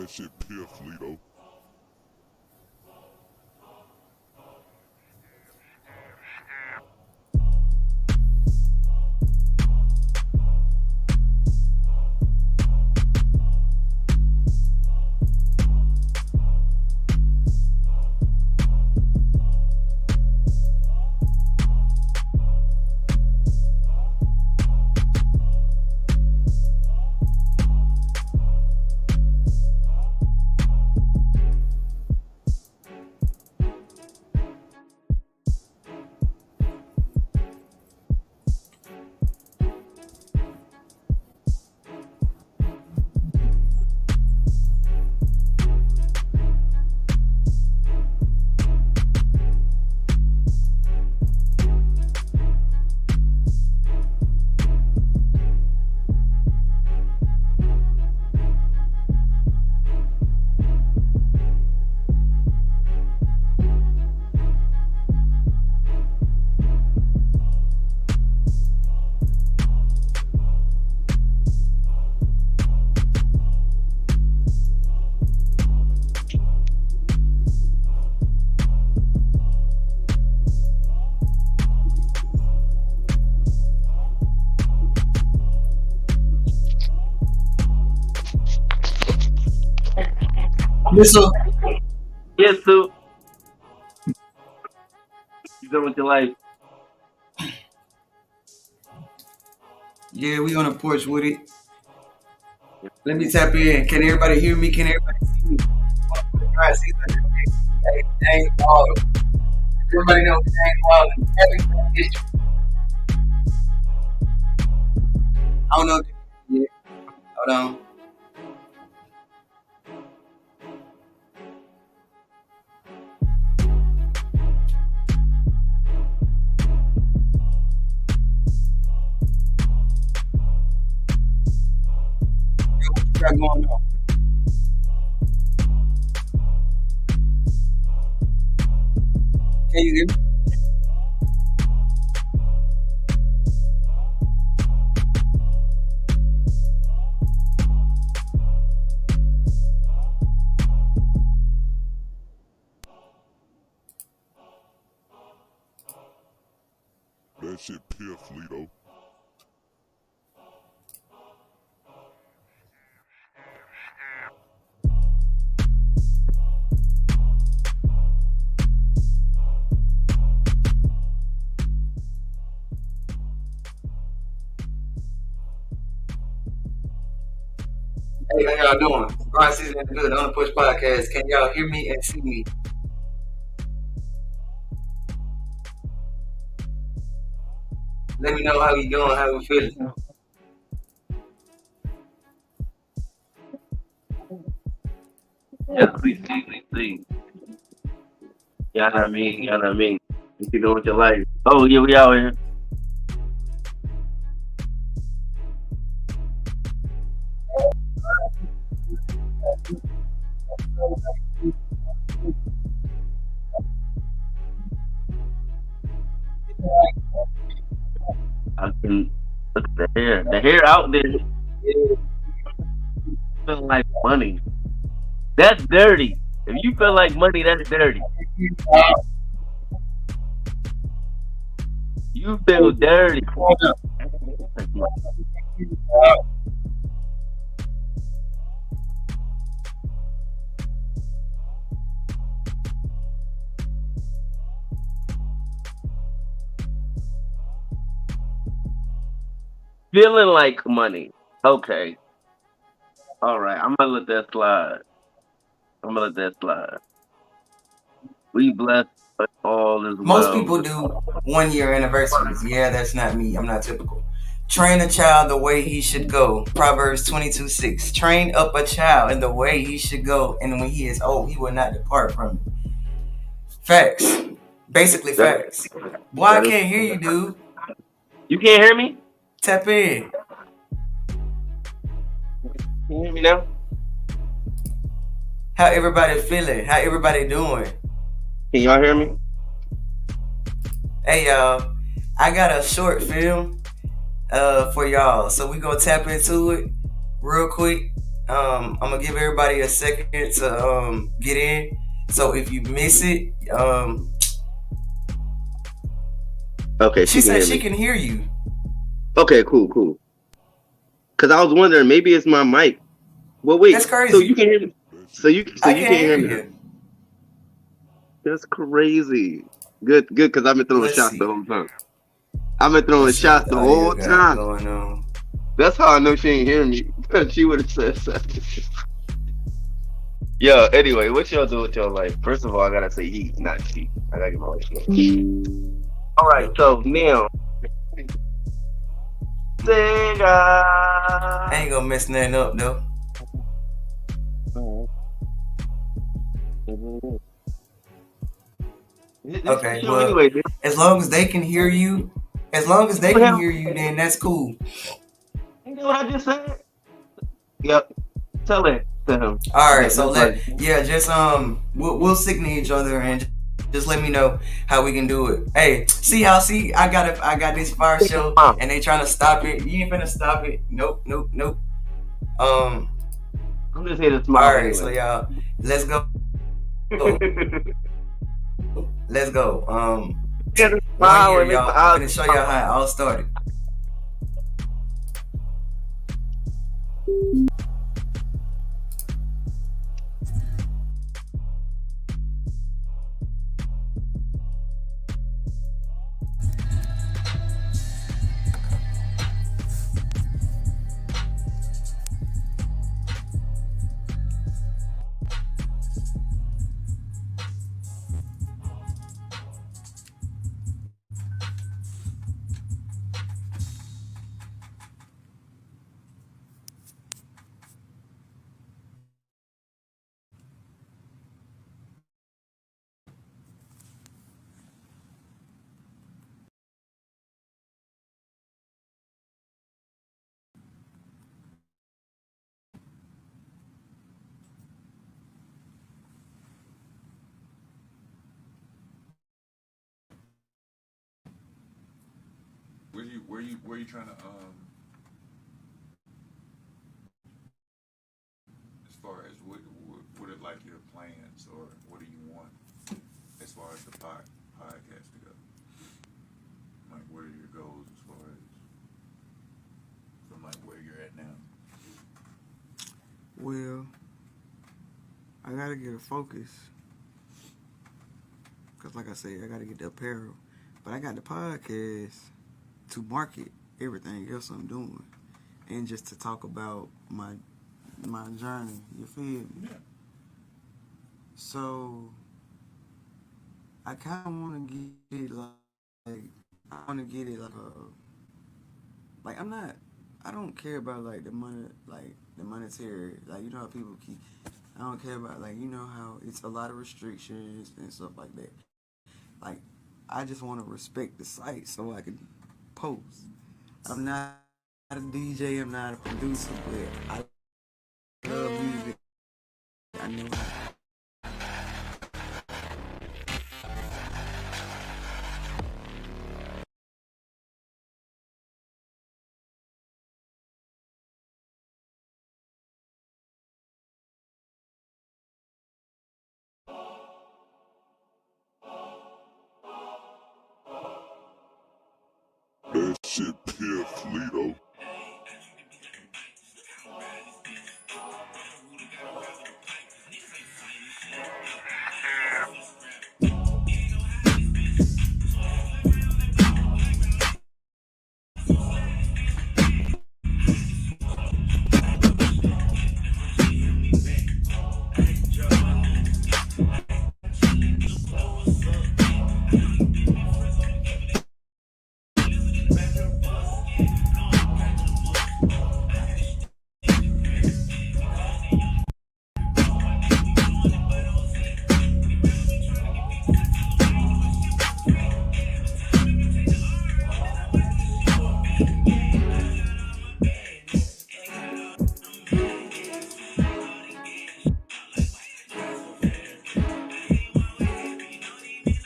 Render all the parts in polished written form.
That shit piff, Lito. Missile. Yes, Sue. You done with your life? Yeah, we on the porch with it. Let me tap in. Can everybody hear me? Can everybody see me? Try to see the dang ball. Everybody know dang ball and everything history. I don't know if you can hold on. What you got going on? Can you hear me? That shit piff, Lito. Hey, how y'all doing? Ron Season and Good on the Push Podcast. Can y'all hear me and see me? Let me know how you doing, how we feeling. Yeah, we see. Y'all know what I mean? Y'all know what I mean? You keep doing with your life. Oh, yeah, we out here. I can look at the hair. The hair out there feeling like money. That's dirty. If you feel like money, that's dirty. You feel dirty. Feeling like money. Okay. All right. I'm gonna let that slide. We blessed with all as Most well. people do 1 year anniversaries. Yeah, that's not me. I'm not typical. Train a child the way he should go. Proverbs 22:6. Train up a child in the way he should go, and when he is old, he will not depart from it. Facts. Basically facts. Boy, I can't hear you, dude. You can't hear me? Tap in. Can you hear me now? How everybody feeling? How everybody doing? Can y'all hear me? Hey y'all, I got a short film for y'all, so we gonna tap into it real quick. I'm gonna give everybody a second to get in. So if you miss it, Okay, she she can said hear she me. can hear you. Okay, cool. Because I was wondering, maybe it's my mic. Well, That's wait. So you crazy. can hear me? That So shit you pure so I you can't can't hear hear me now? you. That's crazy. Good. Because I've been throwing Let's shots the see. whole time. I've been throwing Let's see what shots the the audio whole got time. going on. That's how I know she ain't hear me. She would have said something. Yo, anyway, what y'all do with your life? First of all, I gotta say he, not she. I gotta get my wife. All right, Yep. so now, I Sega. ain't gonna mess nothing up though. This the Okay, show well, anyway, dude. as long as they can hear you, as long as they You can hear hear you, then that's cool. what I just said? Yep. Tell it to him. All right, That, so that's like, just we'll signal each other and just let me know how we can do it. Hey, see I got this fire show wow. and they trying to stop it. You ain't finna stop it. Nope. Um, I'm just here to all smile right, so anyway. y'all, let's go. Let's go. Here to 1 year, smile and make my y'all. I'm eyes finna show y'all smile. how it all started. where you trying to as far as what are like your plans or what do you want as far as the podcast to go? Like what are your goals as far as from like where you're at now? Well, I gotta get a focus. Cause like I said, I gotta get the apparel. But I got the podcast to market everything else I'm doing. And just to talk about my journey. You feel me? Yeah. So I kinda wanna get it like I wanna get it like I'm not I don't care about like the money like the monetary like you know how people keep I don't care about like you know how it's a lot of restrictions and stuff like that. Like I just want to respect the site so I can post. I'm not a DJ, I'm not a producer, but I love music. I know how. That shit pure Fleeto.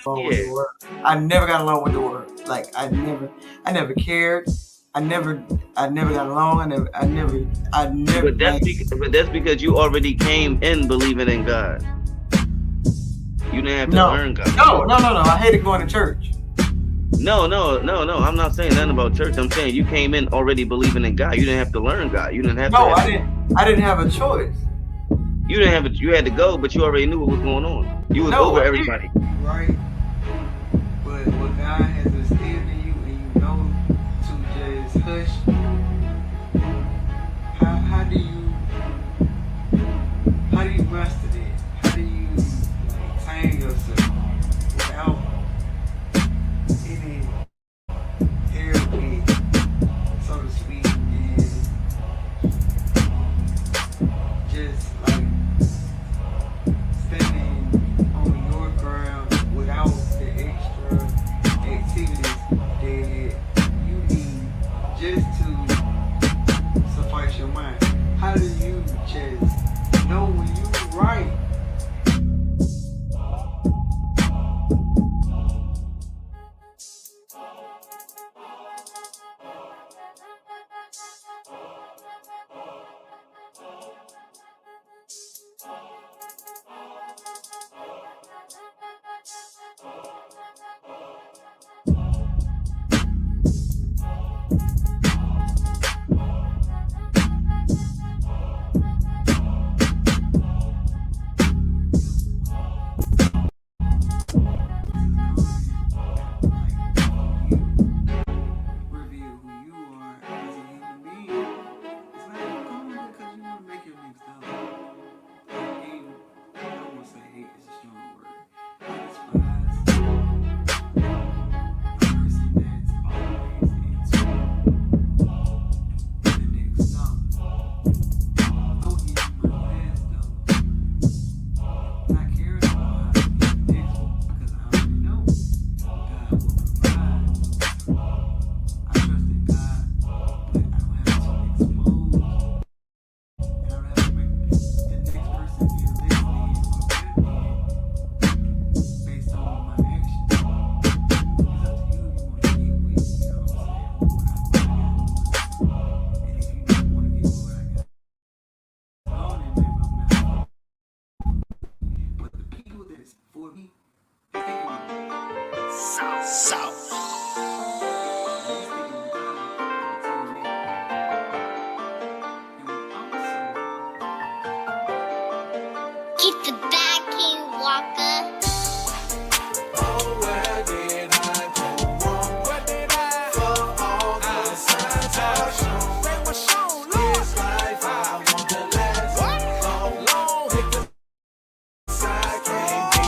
Along with Yeah. the word. I never got along with the word. Like I never cared. I never got along. I never. But that's because you already came in believing in God. You didn't have to learn God. No. I hated going to church. No. I'm not saying nothing about church. I'm saying you came in already believing in God. You didn't have to learn God. You didn't have to. I didn't have a choice. You didn't have you had to go, but you already knew what was going on. You was over everybody. Right. But what God has instilled in you, and you know to just hush. How do you master that? How do you tame yourself without any arrogance, so to speak, and just like standing on your ground without the extra activities that you need just to suffice your mind? How do you just know when you're right? Keep the bag, King Walker. Oh, where did I go wrong? What did I for all the signs are shown? They were shown, Lord. This life I want to last long. Take the side, can't be.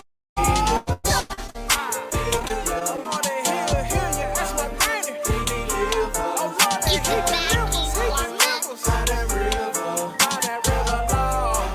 Love more than heal you. That's my granny. Oh, Lord, Keep the bag, King Walker. by that river, Lord.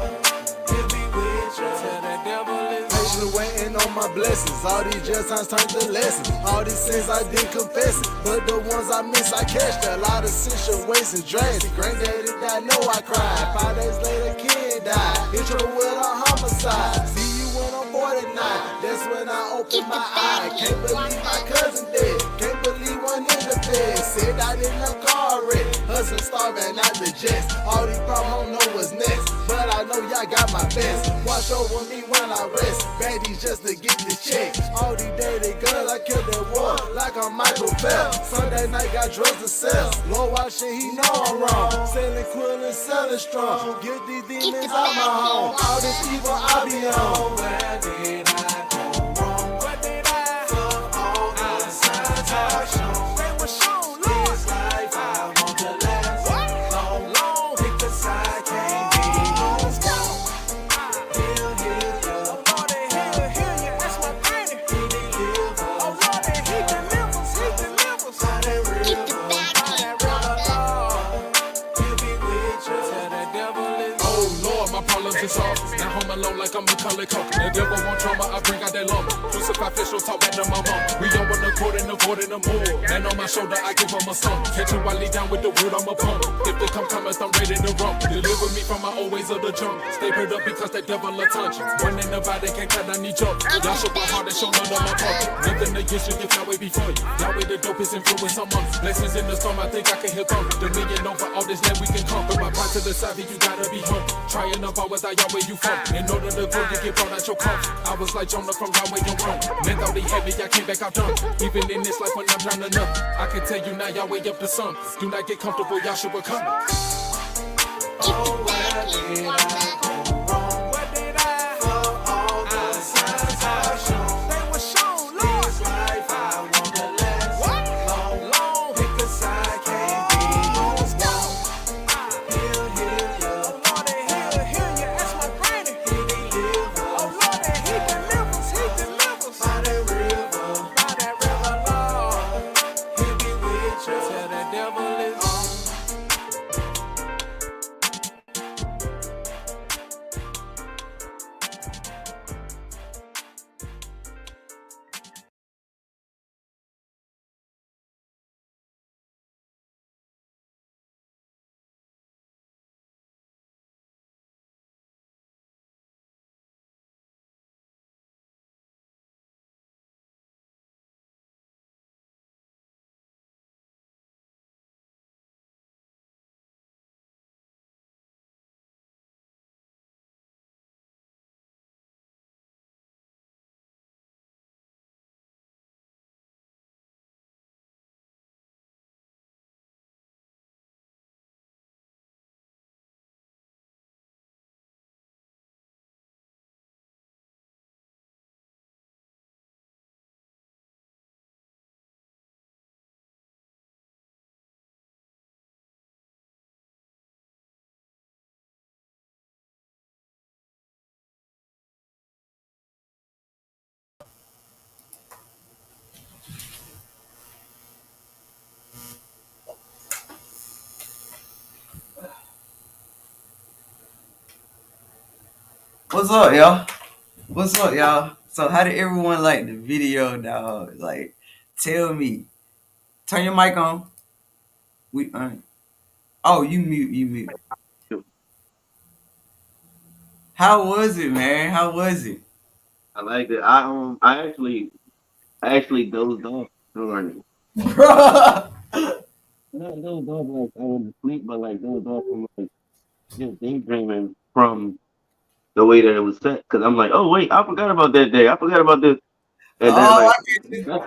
He'll be with you till the devil is Patiently waiting on my blessings. All these jail times turned to lessons. All these sins I didn't confess it, but the ones I miss I catched. A lot of situations drastic. Granddaddy died, know I cried. 5 days later, kid died. Hit you with a homicide. See you when I'm 49. That's when I open my eye. Can't believe my cousin dead. Can't believe one in the bed. Said I in a car wreck. Hustle starving out the jets. All these problems don't know what's next, but I know y'all got my best. Watch over me when I rest. Baddies just to get the check. All these dirty girls, I killed that war like I'm Michael Phelps. Sunday night got drugs to sell. Lord watching, he know I'm wrong. Selling quill and selling strong. Get these demons out my home. All this evil I be on. where did I go wrong? What did I for all the signs are shown? They were shown, Lord. This life I want to last long. Pick the side, can't be strong. He'll heal you. Oh, Lord, he'll you. That's my granny. He delivers. Oh, Lord, he delivers. By that Keep the bag, King Walker. Lord, he'll be with you till the devil is. Oh Lord, my problems is off. Now home alone like I'm a color coke. The devil want drama, I bring out that lumber. Crucify fish, don't talk back to my mama. We on one accord and avoiding the more. Man on my shoulder, I give him a song. Catch you while he down with the wood, I'm a pump. If they come cometh, I'm ready to run. Deliver me from my old ways of the jump. Stay paired up because that devil a touch. One in the body can't cut down each other. Y'all should work hard and show none of my purpose. Nothing against you if Yahweh before you. Yahweh the dopest influence among us. Blessings in the storm, I think I can hear thunder. Dominion over all this land we can conquer. My pride to the side, you gotta be humble. Trying to fall without Yahweh, you fall. In order to grow, you get brought out your comfort. I was like Jonah from Yahweh, you're wrong. Man thought he had me, I came back out done. Even in this life when I'm drowning up, I can tell you now, Yahweh up the sun. Do not get comfortable, y'all should become. Get the backing, Walker. What did I? For all the signs I've shown. They were shown, Lord. This life I want to last. What? Long, long. Pick a side, can't be used. He'll heal you. Oh, Lord, he'll heal you. That's my granny. He delivers. Oh, Lord, he delivers. He delivers. By that river, Lord. He'll be with you. Tell the devil is on. What's up, y'all? What's up, y'all? So, how did everyone like the video, dog? Like, tell me. Turn your mic on. We oh, you mute. How was it, man? How was it? I liked it. I actually dozed off during it. Bruh. Not dozed off like I went to sleep, but like dozed off from like just daydreaming from the way that it was set. Cause I'm like, oh wait, I forgot about that day. I forgot about this. And then Oh, like, I get you.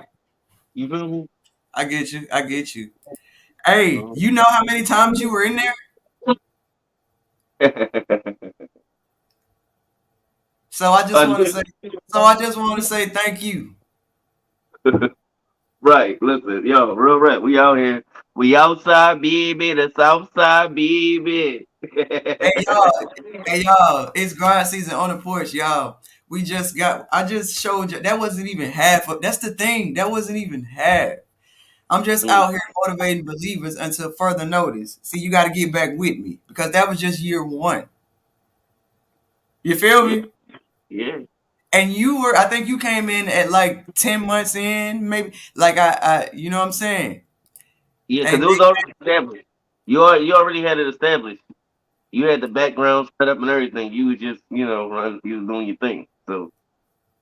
you feel me? I get you. Hey, you know how many times you were in there? So I just want to say. So I just want to say thank you. Right. Listen, yo, real rap. We out here. We outside, baby. The south side, baby. Hey y'all, hey y'all, it's grind season on the porch, y'all. I just showed you that wasn't even half of that's the thing. That wasn't even half. I'm just Mm, out here motivating believers until further notice. See, you gotta get back with me because that was just year one. You feel yeah, me? yeah, And I think you came in at like 10 months in, maybe like you know what I'm saying? yeah. Because And it was already established. You already had it established. You had the background set up and everything. You was just, run. You was doing your thing. So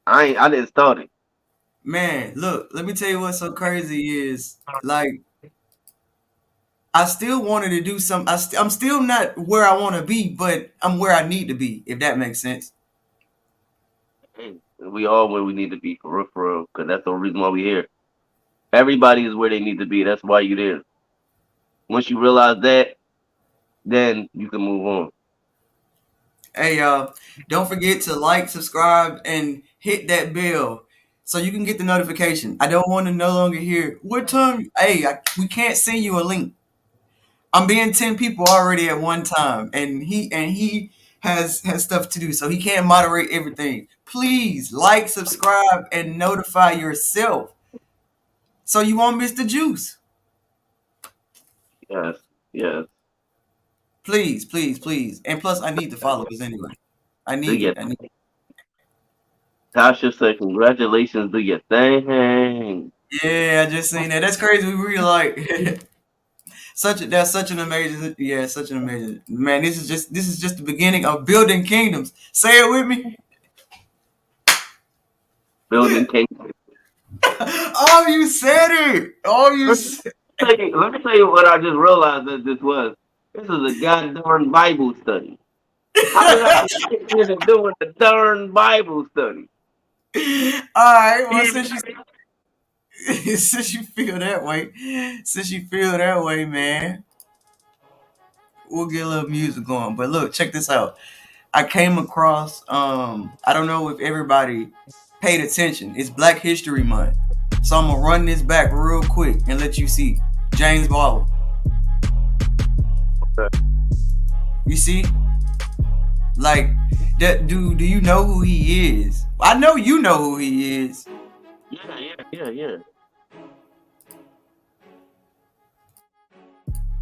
I didn't start it. man, look, let me tell you what's so crazy is like I still wanted to do some. I'm still not where I want to be, but I'm where I need to be. If that makes sense. Hey, we all where we need to be for real, for real. Because that's the reason why we here. Everybody is where they need to be. That's why you there. Once you realize that, then you can move on. Hey, y'all, don't forget to like, subscribe, and hit that bell so you can get the notification. I don't want to no longer hear what time. Hey, we can't send you a link. I'm being 10 people already at one time, and he has stuff to do, so he can't moderate everything. Please like, subscribe, and notify yourself so you won't miss the juice. Yes, yes. Please, please, please. And plus, I need the followers anyway. I Do need your it. I need it. Tasha said, "Congratulations, do your thing." Yeah, I just seen that. That's crazy. We really like that's such an amazing, yeah, such an amazing man. This is just the beginning of building kingdoms. Say it with me. Building cake. Oh, you said it. Oh, you said. Let me tell you what I just realized that this was. This is a goddamn Bible study. How did I get into doing a darn Bible study? All right. Well, since you feel that way, man, we'll get a little music going. But look, check this out. I came across. I don't know if everybody paid attention. It's Black History Month, so I'm gonna run this back real quick and let you see James Baldwin. You see, like that dude. Do you know who he is? I know you know who he is. Yeah.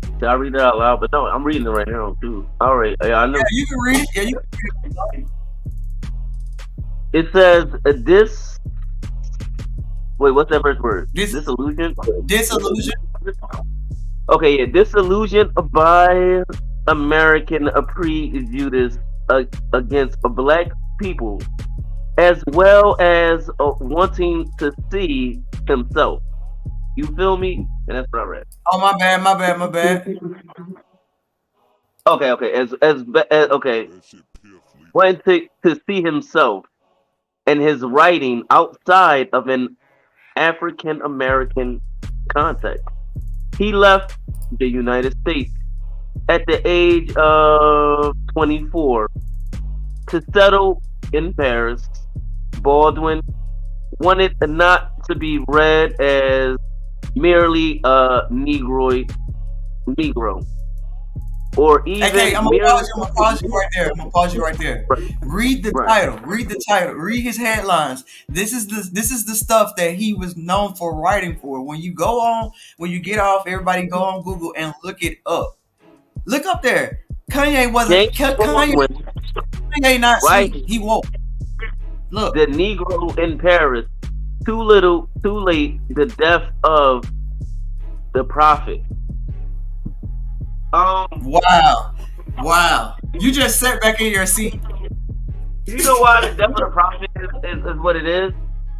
Should I read it out loud? But no, I'm reading it right now too. All right, yeah, I know. Yeah, you can read it. Yeah, you can read it. It says this. Wait, what's that first word? This Disillusion. disillusion. Okay, yeah, disillusion by American prejudice against black people, as well as wanting to see himself. You feel me? And that's what I read. Oh, my bad. Okay. As okay, wanting to see himself and his writing outside of an African American context. He left the United States at the age of 24 to settle in Paris. Baldwin wanted not to be read as merely a Negro, or Okay, even I'm merely. gonna pause you right there. I'm gonna pause you right there. Read the Right. title. Read the title. Read his headlines. This is the stuff that he was known for writing for. When you get off, everybody go on Google and look it up. Look up there. James Kanye Baldwin, not right? sleep. He woke. Look. The Negro in Paris. Too little, too late. The death of the prophet. Um, Wow. You just sat back in your seat. you know why the death of the prophet is what it is?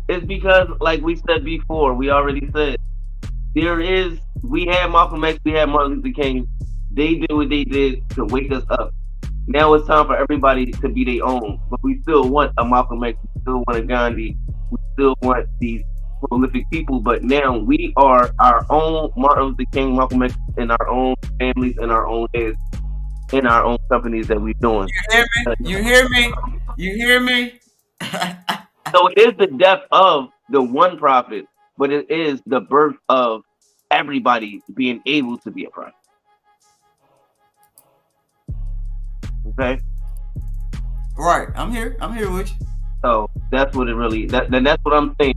It's because, like we said before, we already said we had Malcolm X, we had Martin Luther King. They did what they did to wake us up. Now it's time for everybody to be their own. But we still want a Malcolm X, we still want a Gandhi, we still want these prolific people. But now we are our own Martin Luther King, Malcolm X, in our own families, in our own heads, in our own companies that we're doing. You hear me? You hear me? So it is the death of the one prophet, but it is the birth of everybody being able to be a prophet. Okay, Right. I'm here. I'm here with you. so that's what it really. That's what I'm saying.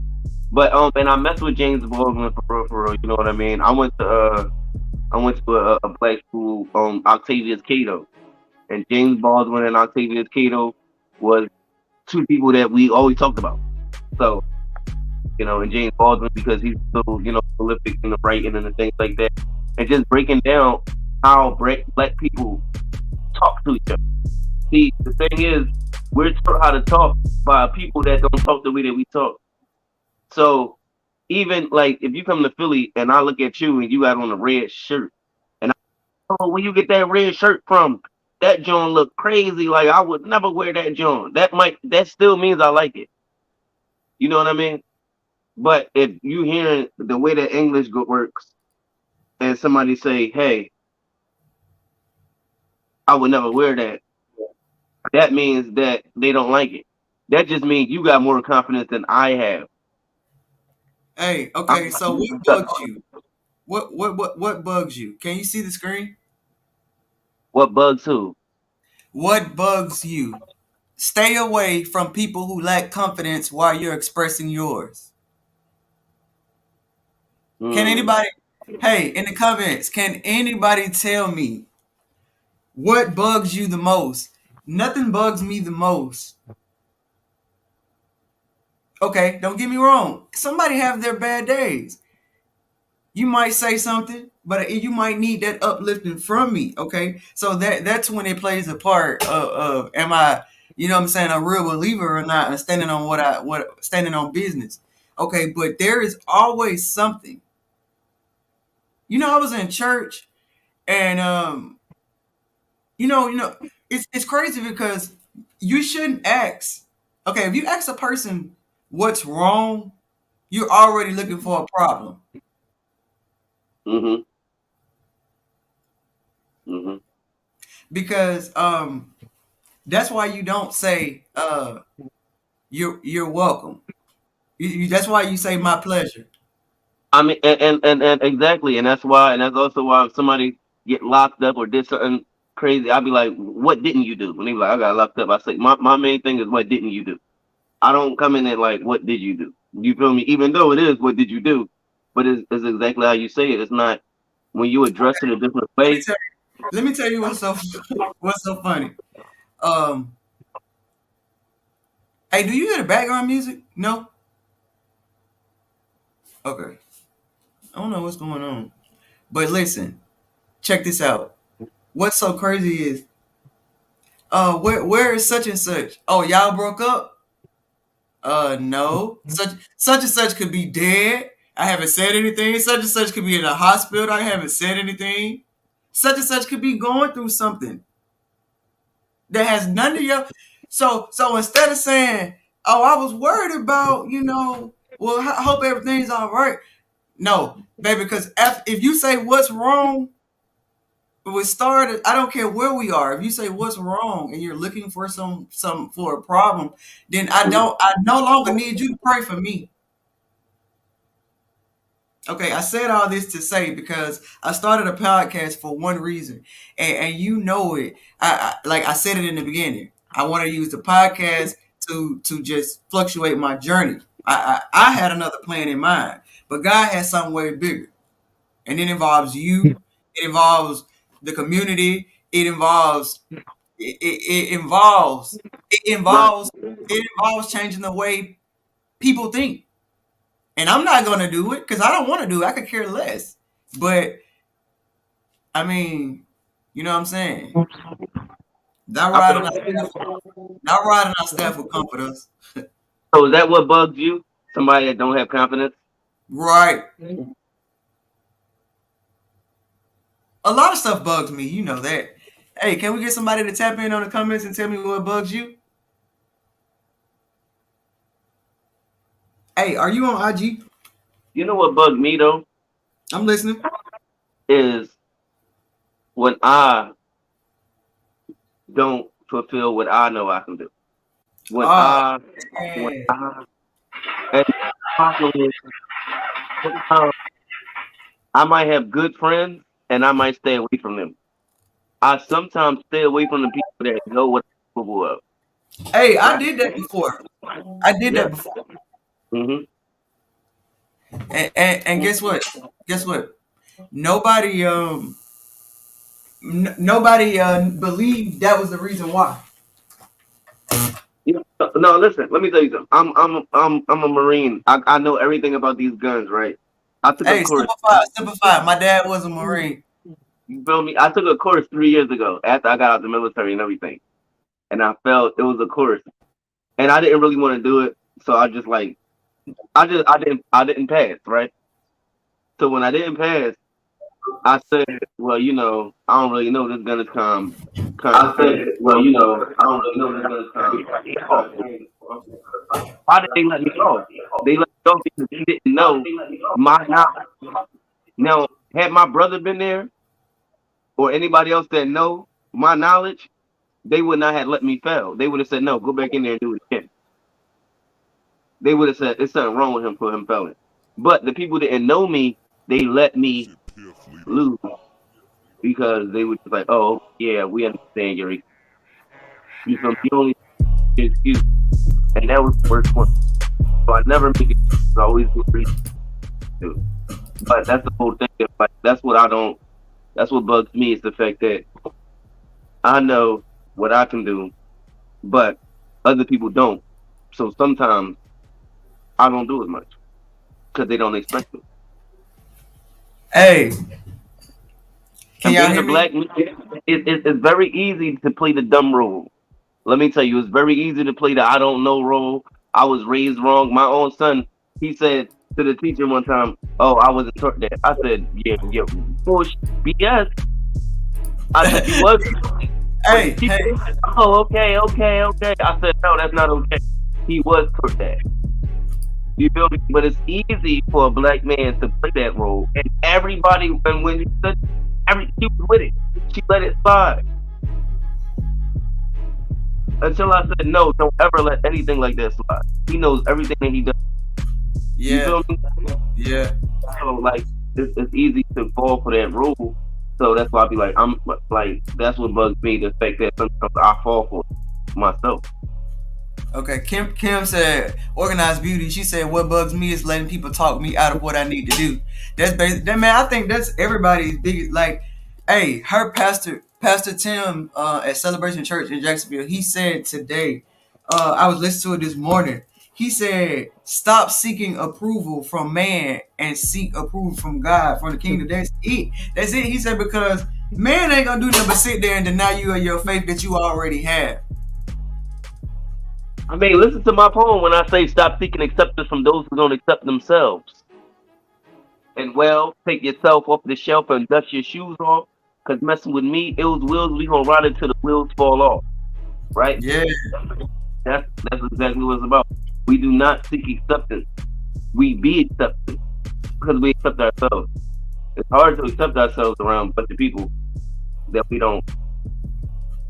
But and I messed with James Baldwin for real. You know what I mean? I went to a black school, Octavius Cato, and James Baldwin and Octavius Cato was two people that we always talked about. So and James Baldwin because he's so prolific in the writing and the things like that, and just breaking down how black people talk to each other. See, the thing is, we're taught how to talk by people that don't talk the way that we talk. So even like if you come to Philly and I look at you and you got on a red shirt, and where you get that red shirt from? That John look crazy. Like I would never wear that John. That still means I like it. You know what I mean? But if you hearing the way that English works, and somebody say, "Hey, I would never wear that," that means that they don't like it. That just means you got more confidence than I have. Hey, okay. I'm, So what bugs you? What bugs you? Can you see the screen? what bugs who? What bugs you? Stay away from people who lack confidence while you're expressing yours. Can Hmm. anybody? Hey, in the comments, can anybody tell me what bugs you the most? Nothing bugs me the most. Okay, don't get me wrong. Somebody have their bad days. You might say something, but you might need that uplifting from me. Okay, so that's when it plays a part of am I, you know what I'm saying, a real believer or not, and standing on what standing on business. Okay, but there is always something. You know, I was in church and it's crazy because you shouldn't ask. Okay, if you ask a person what's wrong, you're already looking for a problem. Mhm. Mhm. Because that's why you don't say you're welcome. That's why you say my pleasure. I mean, and exactly, and that's also why if somebody get locked up or did something crazy, I'd be like, "What didn't you do?" When they be like, "I got locked up," I say, "My main thing is what didn't you do?" I don't come in at like, "What did you do?" You feel me? Even though it is, "What did you do?" But it's exactly how you say it. It's not when you address it a different Let me way. tell let me tell you what's so what's so funny. Um, hey, do you hear the background music? No. Okay. I don't know what's going on. But listen, check this out. What's so crazy is where is such and such? Oh, y'all broke up? No. Such and such could be dead. I haven't said anything. Such and such could be in a hospital. I haven't said anything. Such and such could be going through something that has none of your. So instead of saying, "Oh, I was worried about," well, I hope everything's all right. No, baby, because if you say what's wrong, we started. I don't care where we are. If you say what's wrong and you're looking for some for a problem, then I no longer need you to pray for me. Okay, I said all this to say because I started a podcast for one reason, and you know it. Like I said it in the beginning. I want to use the podcast to just fluctuate my journey. I had another plan in mind, but God has something way bigger, and it involves you. It involves the community. It Right. involves it involves changing the way people think. And I'm not gonna do it because I don't want to do it. I could care less. But I mean, you know what I'm saying? Not I riding feel our you. staff, not riding our staff will comfort us. So is that what bugs you? Somebody that don't have confidence? Right. A lot of stuff bugs me. You know that. Hey, can we get somebody to tap in on the comments and tell me what bugs you? Hey, are you on IG? You know what bugs me though I'm listening. is when I don't fulfill what I know I can do. When Oh, I when man. I and problem is sometimes I might have good friends and I might stay away from them. I sometimes stay away from the people that know what I'm capable of. Hey, I Right? did that before. I did Yeah. that before. Hmm. And guess what? Guess what? Nobody nobody believed that was the reason why. Yeah. No, listen. Let me tell you something. I'm a Marine. I know everything about these guns. Right. I took a Hey, course. simplify. My dad was a Marine. You feel me? I took a course 3 years ago after I got out of the military and everything, and I felt it was a course, and I didn't really want to do it. So I just like I didn't pass. Right. So when I didn't pass, I said, well, I don't really know this gun is I came said, well, I don't really know this off. Why did they let me off? They let me off because they didn't know my knowledge. Now, had my brother been there or anybody else that know my knowledge, they would not have let me fail. They would have said, no, go back in there and do it again. They would have said, there's something wrong with him for him failing. But the people that didn't know me, they let me lose because they were just like, oh, yeah, we understand your excuse. You feel me? You only excuse. And that was the worst one. So I never make it. I always do reason to. But that's the whole thing. Like, that's what bugs me is the fact that I know what I can do, but other people don't. So sometimes I don't do as much because they don't expect it. Hey, can And y'all being a hear me? black man, it's very easy to play the dumb role. Let me tell you, it's very easy to play the I don't know role. I was raised wrong. My own son, he said to the teacher one time, "Oh, I wasn't taught that." I said, "Yeah, yeah, bullshit, BS." I said, "You was," but the Hey, teacher hey, said, "Oh, okay, okay, okay." I said, "No, that's not okay." He was taught that. You feel me? But it's easy for a black man to play that role, and everybody, and when he said, she was with it. She let it slide until I said, "No, don't ever let anything like that slide." He knows everything that he does. You yeah, feel me? yeah. So like, it's easy to fall for that rule. So that's why I be like, I'm like, that's what bugs me. The fact that sometimes I fall for it myself. Okay, Kim said organized beauty. She said what bugs me is letting people talk me out of what I need to do. That's that man. I think that's everybody's biggest. Like, hey, her Pastor Tim at Celebration Church in Jacksonville. He said today. I was listening to it this morning. He said, "Stop seeking approval from man and seek approval from God, from the kingdom." That's it. That's it. He said because man ain't gonna do nothing but sit there and deny you of your faith that you already have. I mean, listen to my poem when I say stop seeking acceptance from those who don't accept themselves. And well, take yourself off the shelf and dust your shoes off. Cause messing with me, ills wheels, we gonna ride until the wheels fall off. Right? Yeah. That's exactly what it's about. We do not seek acceptance. We be accepted because we accept ourselves. It's hard to accept ourselves around a bunch of people that we don't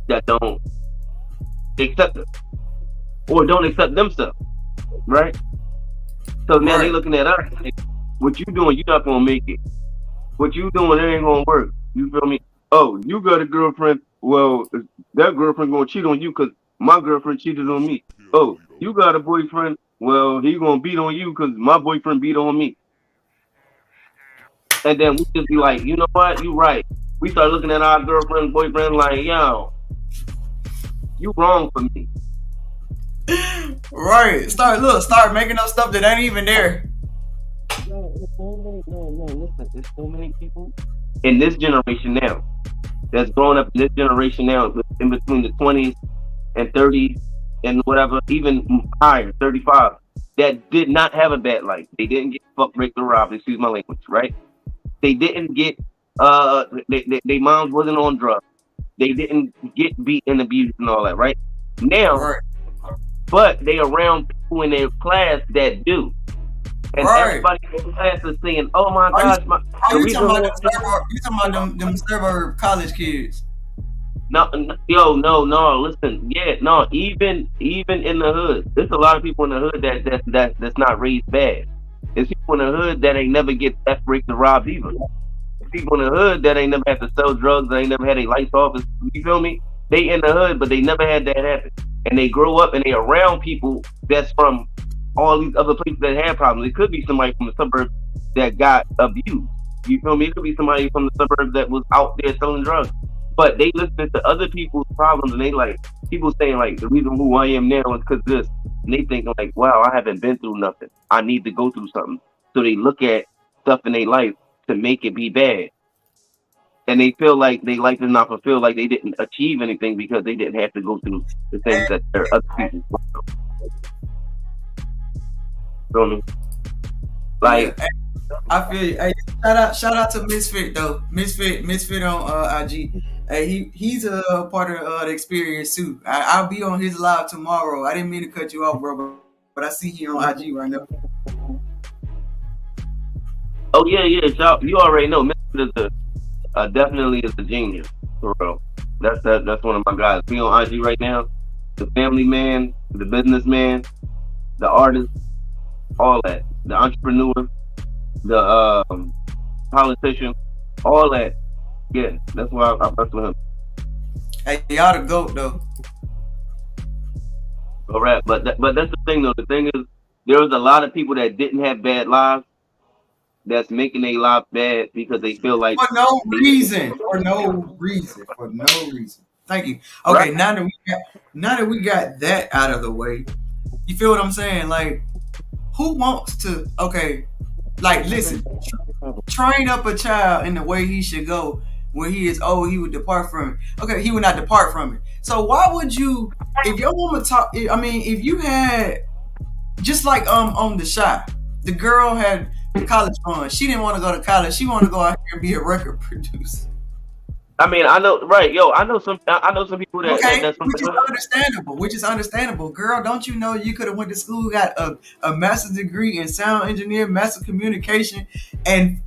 that don't accept us or don't accept themselves, right? So now they Right. looking at us like, what you doing, you not gonna make it. What you doing, it ain't gonna work. You feel me? Oh, you got a girlfriend. Well, that girlfriend gonna cheat on you because my girlfriend cheated on me. Oh, you got a boyfriend. Well, he gonna beat on you because my boyfriend beat on me. And then we just be like, you know what? You right. We start looking at our girlfriend, boyfriend, like, yo, you wrong for me. Right. Start making up stuff that ain't even there. Listen, there's so many people in this generation now that's growing up in this generation now, in between the 20s and 30s and whatever, even higher, 35, that did not have a bad life. They didn't get fucked, raped, or robbed. Excuse my language, right? They didn't get they moms wasn't on drugs. They didn't get beat and abused and all that, right? Now, Right. but they around people in their class that do. And Right. everybody in the class is saying, "Oh my Are you, gosh, the you reason talking about why them them suburb college kids? yo, no, listen, yeah, no, even in the hood, there's a lot of people in the hood that's not raised bad. There's people in the hood that ain't never get theft, raped, or robbed either. There's people in the hood that ain't never had to sell drugs, they ain't never had a lights off. You feel me? They in the hood, but they never had that happen. And they grow up and they around people that's from all these other places that had problems. It could be somebody from the suburbs that got abused. You feel me? It could be somebody from the suburbs that was out there selling drugs. But they listen to other people's problems and they like people saying like the reason who I am now is because this. And they thinking like, wow, I haven't been through nothing. I need to go through something. So they look at stuff in their life to make it be bad. And they feel like their life is not fulfilled, like they didn't achieve anything because they didn't have to go through the things that there are other people go through. Feel me? Yeah. Like, Hey, I feel you. Hey, shout out to Misfit though. Misfit on IG. Hey, he's a part of the experience too. I'll be on his live tomorrow. I didn't mean to cut you off, bro, but I see you on IG right now. oh yeah, yeah, you already know, Mr. is definitely is a genius for real. That's one of my guys. He on IG right now. The family man, the businessman, the artist, all that. The entrepreneur, the politician, all that. Yeah, that's why I mess with him. Hey, y'all the goat though. All right, but that's the thing though. The thing is, there was a lot of people that didn't have bad lives that's making their lives bad because they feel like For no they reason. For no reason. For no reason. Thank you. Okay, Right. now that we got that out of the way, you feel what I'm saying? Like, who wants to? Okay, like listen, train up a child in the way he should go. When he is old, he would depart from it. Okay, he would not depart from it. So why would you? If your woman talk, I mean, if you had just like on the shot, the girl had college fund. She didn't want to go to college. She wanted to go out here and be a record producer. I mean, I know, right? Yo, I know some people that Okay, that's which is understandable. Which is understandable, girl. Don't you know you could have went to school, got a master's degree in sound engineer, master communication, and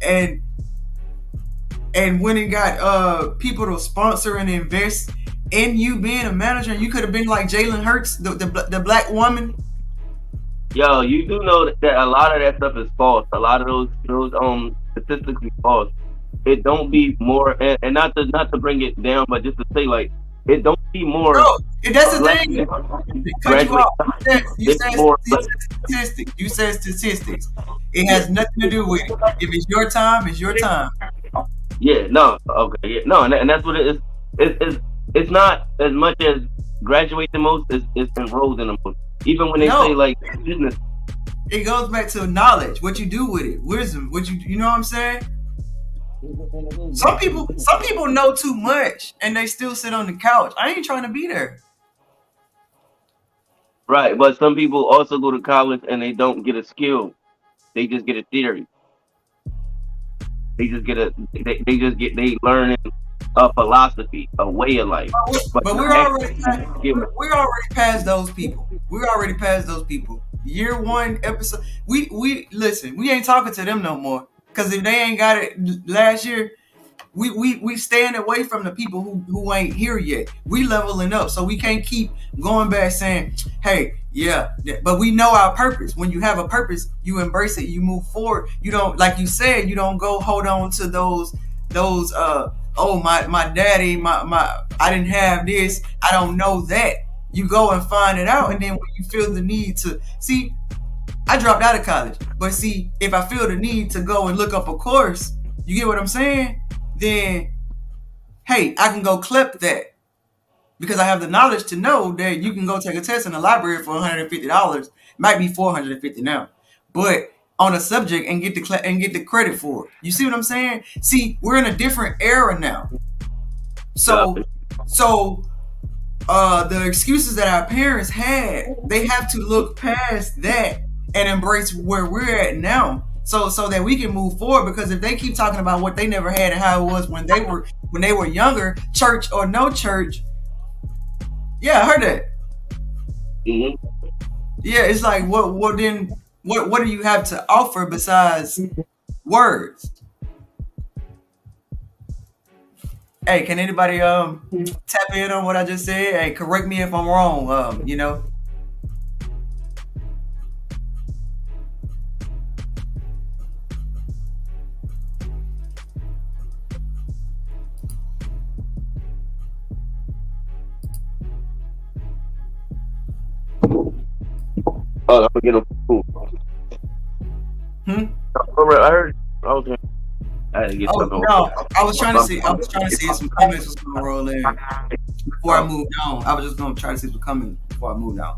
went and got people to sponsor and invest in you being a manager. And you could have been like Jalen Hurts, the black woman. Yo, you do know that a lot of that stuff is false. A lot of those statistics is false. It don't be more, and not to bring it down, but just to say like it don't be more. Bro, that's the thing. You said more. statistics. You said statistics. It has nothing to do with it. If it's your time, it's your time. Yeah, no, okay, yeah, no, and that's what it is. It's not as much as graduate the most. It's enrolled in the most. Even when they say like business, it goes back to knowledge. What you do with it, wisdom. What you know what I'm saying? Some people know too much and they still sit on the couch. I ain't trying to be there. right? But some people also go to college and they don't get a skill; they just get a theory. They just get they learn a philosophy, a way of life. But we're already past those people. We're already past those people. Year one episode. We listen. We ain't talking to them no more. Cause if they ain't got it last year, we staying away from the people who ain't here yet. We leveling up, so we can't keep going back saying, "Hey, yeah," but we know our purpose. When you have a purpose, you embrace it. You move forward. You don't, like you said, you don't go hold on to those. Oh, my daddy, my I didn't have this. I don't know that. You go and find it out, and then when you feel the need to see. I dropped out of college, but see, if I feel the need to go and look up a course, you get what I'm saying? Then, hey, I can go clip that because I have the knowledge to know that you can go take a test in the library for $150. Might be $450 now, but on a subject and get the credit for it. You see what I'm saying? See, we're in a different era now. So the excuses that our parents had, they have to look past that and embrace where we're at now, so that we can move forward. Because if they keep talking about what they never had and how it was when they were younger, church or no church, yeah, I heard that. Mm-hmm. Yeah, it's like what do you have to offer besides words? Hey, can anybody tap in on what I just said? Hey, correct me if I'm wrong. You know. Oh, I'm getting food. I heard. Okay. I had to get something. No, I was trying to see if some comments was gonna roll in before I moved on. I was just gonna try to see some comments before I moved on.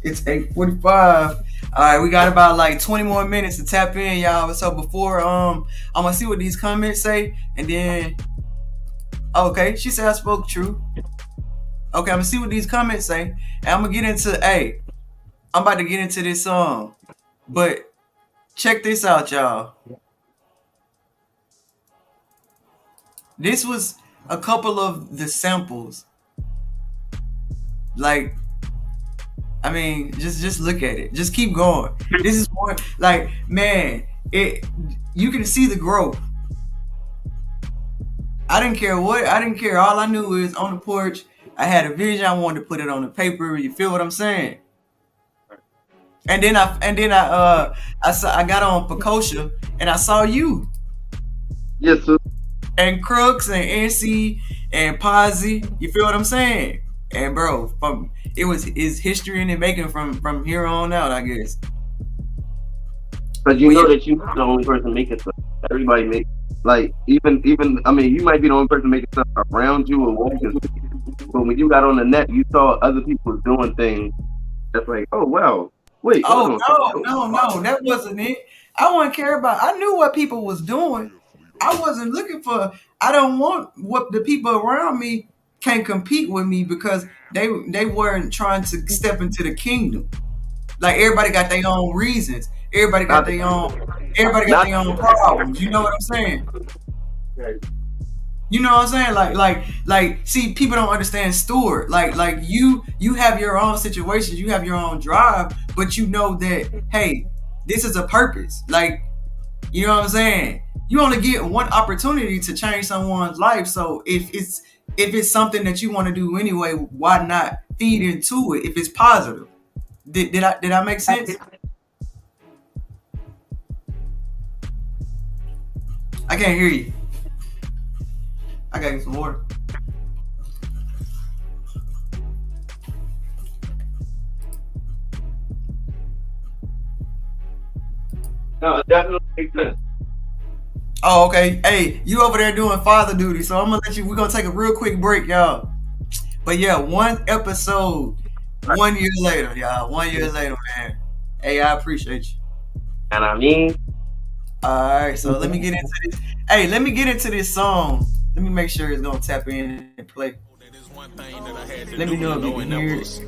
It's 8:45. All right, we got about like 20 more minutes to tap in, y'all. So before I'm gonna see what these comments say, and then okay, she said I spoke true. Okay, I'm gonna see what these comments say, and I'm gonna get into. Hey, I'm about to get into this song, but check this out, y'all. This was a couple of the samples. Like, I mean, just look at it. Just keep going. This is more like, man, you can see the growth. I didn't care. All I knew is on the porch, I had a vision. I wanted to put it on the paper. You feel what I'm saying? And then I got on Pecosha and I saw you. Yes, sir. And Crooks and NC and Posy. You feel what I'm saying? And bro, it's history in the making from here on out, I guess. But you know that you're not the only person making stuff. Everybody makes. Like even I mean, you might be the only person making stuff around you or walking, but when you got on the net, you saw other people doing things. That's like, oh wow, wait, hold Oh on. no, that wasn't it. I wouldn't care about. I knew what people was doing. I wasn't looking for. I don't want what the people around me can compete with me because they weren't trying to step into the kingdom. Like everybody got their own reasons. Everybody got Not, their own. Everybody got not. their own problems. You know what I'm saying? You know what I'm saying? Like. See, people don't understand steward. Like you have your own situations. You have your own drive, but you know that hey, this is a purpose. Like you know what I'm saying? You only get one opportunity to change someone's life. So if it's something that you want to do anyway, why not feed into it if it's positive? Did I make sense? I can't hear you. I gotta get some water. No, it definitely makes sense. Oh, okay. Hey, you over there doing father duty, so I'm gonna let you. We're gonna take a real quick break, y'all. But yeah, one episode, 1 year later, y'all. 1 year later, man. Hey, I appreciate you. And I mean, All right, so let me get into this. Hey, let me get into this song. Let me make sure it's gonna tap in and play. Let me know if you can hear it.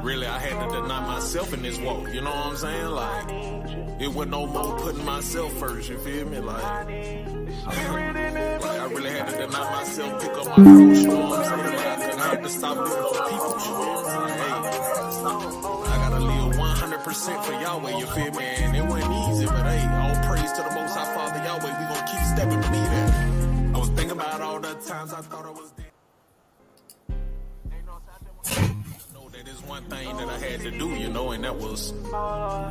Really, I had to deny myself in this walk. You know what I'm saying? Like, it wasn't no more putting myself first. You feel me? Like I really had to deny myself, pick up my cross. You know what I'm saying? Like, I had to stop living for people. You know what I'm saying? Hey, I gotta live 100% for Yahweh. You feel me? And it wasn't easy, but hey, all praise to the Most High Father Yahweh. We gonna keep stepping, believe that. I was thinking about all the times I thought I was dead. There's one thing that I had to do, you know, and that was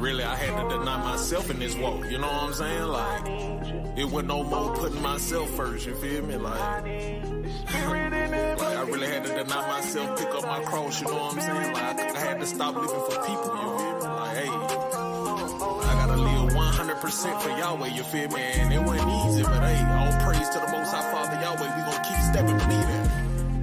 really I had to deny myself in this walk, you know what I'm saying? Like, it wasn't no more putting myself first, you feel me? Like I really had to deny myself, pick up my cross, you know what I'm saying? Like, I had to stop living for people, you feel me? Like, hey, I gotta live 100% for Yahweh, you feel me? And it wasn't easy, but hey, all praise to the Most High Father Yahweh, we gonna keep stepping, believe that.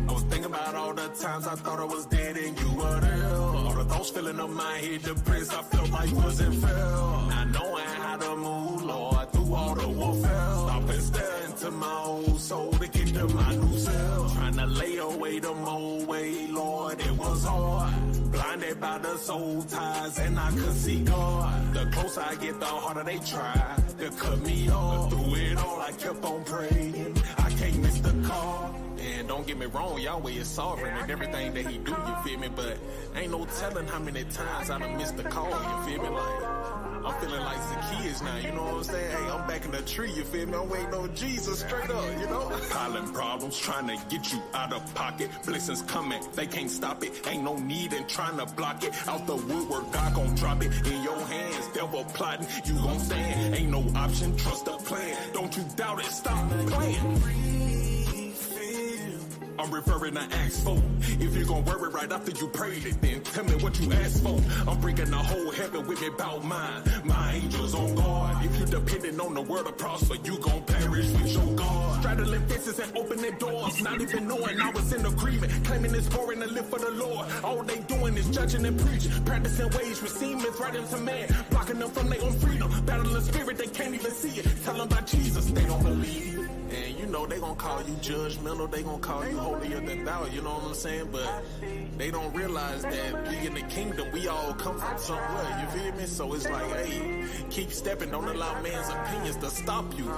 I was thinking about all the times I thought I was dead and you were there. All the thoughts filling up my head, depressed, I felt like wasn't fair. Not knowing how to move, Lord, through all the warfare. Stop and stare into my old soul to get to my new self. Trying to lay away the old way, Lord, it was hard. Blinded by the soul ties and I could see God. The closer I get, the harder they try to cut me off. Through it all, I kept on praying. I can't miss the call. And don't get me wrong, Yahweh is sovereign and everything that he do, you feel me? But ain't no telling how many times I done missed the call, you feel me? Like, I'm feeling like Zacchaeus now, you know what I'm saying? Hey, I'm back in the tree, you feel me? I'm waiting on Jesus straight up, you know? Piling problems, trying to get you out of pocket. Blessings coming, they can't stop it. Ain't no need in trying to block it. Out the woodwork, God gon' drop it in your hands. Devil plotting, you gon' stand. Ain't no option, trust the plan. Don't you doubt it, stop playing. I'm referring to Acts 4. If you're gonna worry right after you prayed it, then tell me what you asked for. I'm bringing the whole heaven with me about mine. My angels on guard. If you depending on the word to prosper, you gon' perish with your God. Straddling fences and opening doors, not even knowing I was in agreement. Claiming it's boring to live for the Lord. All they doing is judging and preaching. Practicing ways with seemings right into man. Blocking them from their own freedom. Battling spirit, they can't even see it. Tell them about Jesus, they don't believe it. And you know they gonna call you judgmental, they gonna call you holier than thou, you know what I'm saying? But they don't realize that we in the kingdom, we all come from somewhere, you feel me? So it's like, hey, keep stepping, don't allow man's opinions to stop you.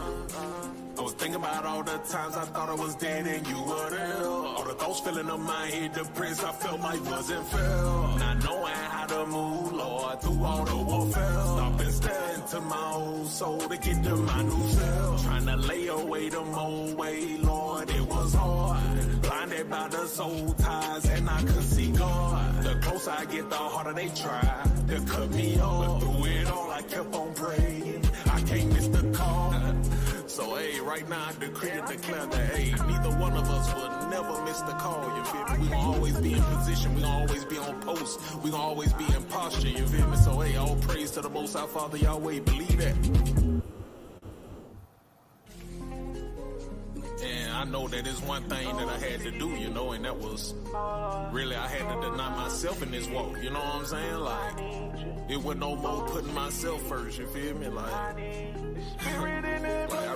I was thinking about all the times I thought I was dead and you were there. All the thoughts filling up my head, depressed, I felt like wasn't fair. Not knowing how to move, Lord, through all the warfare. Stop and stare into my old soul to get to my new self. Trying to lay away the old way, Lord, it was hard. Blinded by the soul ties and I could see God. The closer I get, the harder they try to cut me off. But through it all, I kept on praying. I can't miss the call. So, hey, right now I decree and declare that, hey, neither one of us will never miss the call, you feel me? We gon' always be in position, we gon' always be on post, we gon' always be in posture, you feel me? So, hey, all praise to the Most High Father Yahweh, believe that. I know that is one thing that I had to do, you know, and that was really I had to deny myself in this walk. You know what I'm saying? Like it was no more putting myself first. You feel me? Like I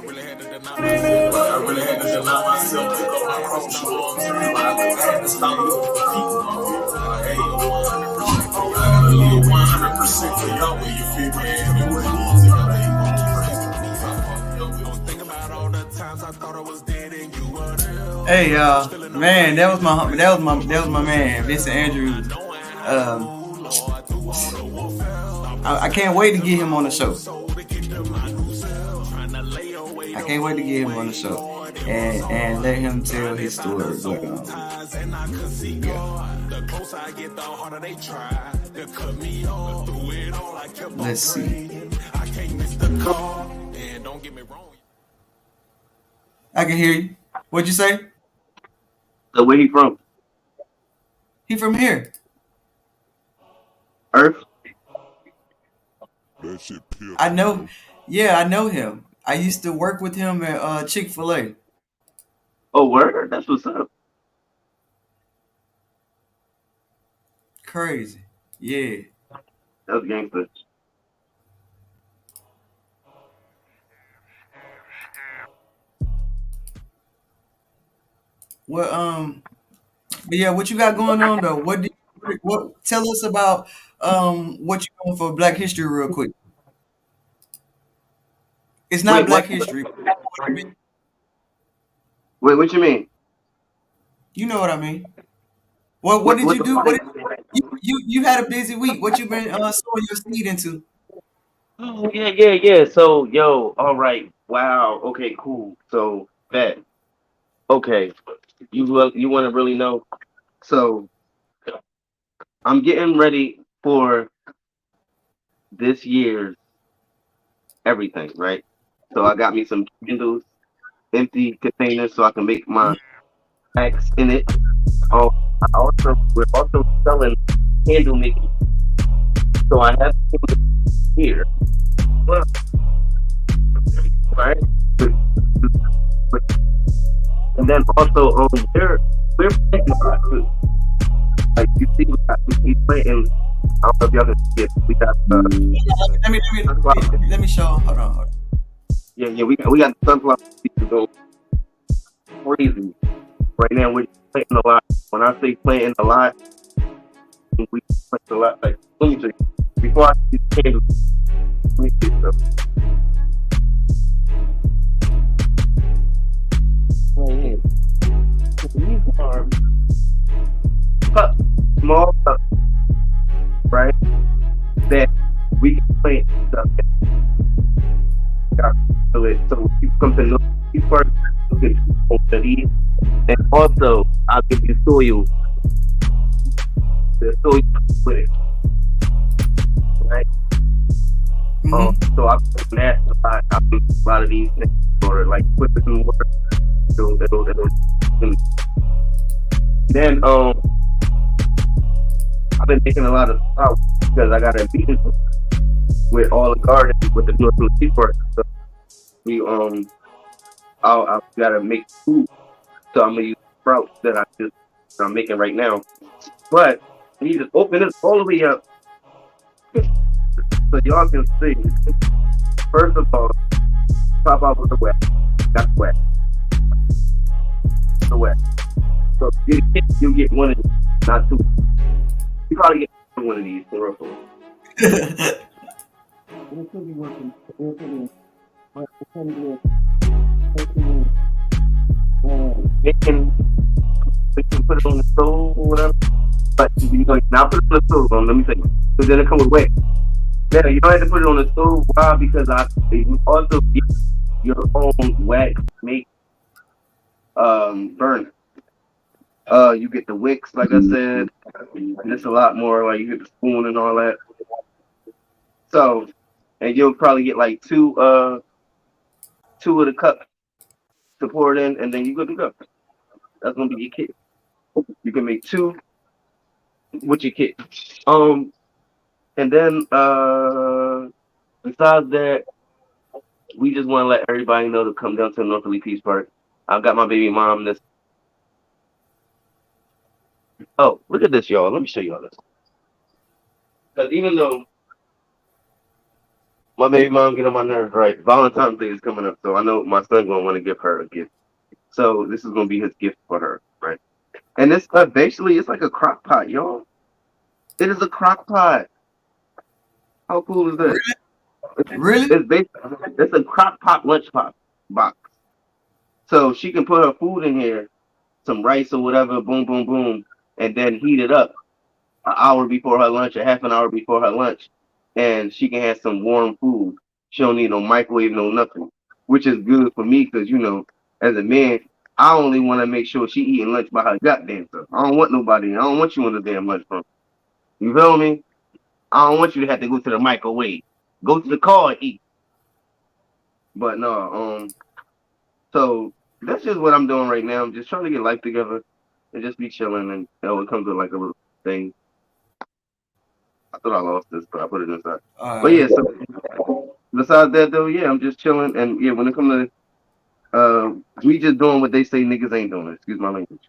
really had to deny myself. I really had to deny myself. Pick up my cross. You know what I'm saying? Like I had to stop looking for people. Like, hey, 100% for y'all. I gotta live 100% for y'all. When you feel me? It was easy. I thought I was dead and you were there. Hey y'all, man, that was my man, Vincent Andrews. I can't wait to get him on the show. I can't wait to get him on the show and let him tell his story. But, let's see. I can hear you. What'd you say? So where he from? He from here. Earth? That shit pure. I know. Yeah, I know him. I used to work with him at Chick-fil-A. Oh, word? That's what's up. Crazy. Yeah. That's gangster. Well, but yeah, what you got going on though? What tell us about what you doing for Black History real quick. It's not Wait, Black what? History. Wait, what you mean? You know what I mean. What did you do? What did, you had a busy week. What you been sowing your seed into? Oh, yeah. So, yo, all right. Wow. Okay, cool. So, bet. Okay. You want to really know? So, I'm getting ready for this year's everything, right? So, I got me some candles, empty containers, so I can make my packs in it. Oh, we're also selling candle making. So, I have candles here. Well, right? And then also, we're planting a lot too. Like you see, we planting. I don't know if y'all can see it. We got Let me show. Hold on. yeah. We got the sunflower seeds go crazy right now. We're planting a lot. When I say planting a lot, we plant a lot. Like let me show you. Before I see the candles, let me see stuff. Right here. These are cups, small cups, right? That we can plant stuff in. So you come to know these parts, you can open these. And also, I'll give you soil. The soil with it. Right? So I'm doing that a lot of these things, or like put it in work. Then I've been making a lot of flowers because I got a meeting with all the gardens with the North Onthaporch. So we I gotta make food. So I'm gonna use sprouts that I'm making right now. But you just open it all the way up so y'all can see. First of all, pop out with the wet. That's wet. The wet. So you get one of these, not two. You probably get one of these for real. We can put it on the stove or whatever. But you know, now put it on the stove. Let me say, so then it comes with wet. Yeah, you don't have to put it on the stove. Why? Because you also get your own wax make burn. You get the wicks, like I said, and it's a lot more. Like you get the spoon and all that. So, and you'll probably get like two of the cups to pour it in, and then you good to go. That's gonna be your kit. You can make two with your kit. And then besides that, we just want to let everybody know to come down to the North Philly Peace Park. I got my baby mom this. Oh, look at this, y'all. Let me show y'all this. Because even though my baby mom get on my nerves, right? Valentine's Day is coming up, so I know my son gonna want to give her a gift. So this is gonna be his gift for her, right? And this basically it's like a crock pot, y'all. It is a crock pot. How cool is that? Really? It's basically it's a crock pot lunch box. So she can put her food in here, some rice or whatever, boom, boom, boom, and then heat it up an hour before her lunch, or half an hour before her lunch, and she can have some warm food. She don't need no microwave, no nothing, which is good for me because as a man, I only want to make sure she eating lunch by her goddamn self. I don't want nobody. I don't want you on the damn lunch from. You feel me? I don't want you to have to go to the microwave. Go to the car and eat. But no, so that's just what I'm doing right now. I'm just trying to get life together and just be chilling, and it comes with like a little thing. I thought I lost this, but I put it inside. But yeah, so besides that though, yeah, I'm just chilling, and yeah, when it comes to we just doing what they say niggas ain't doing. Excuse my language.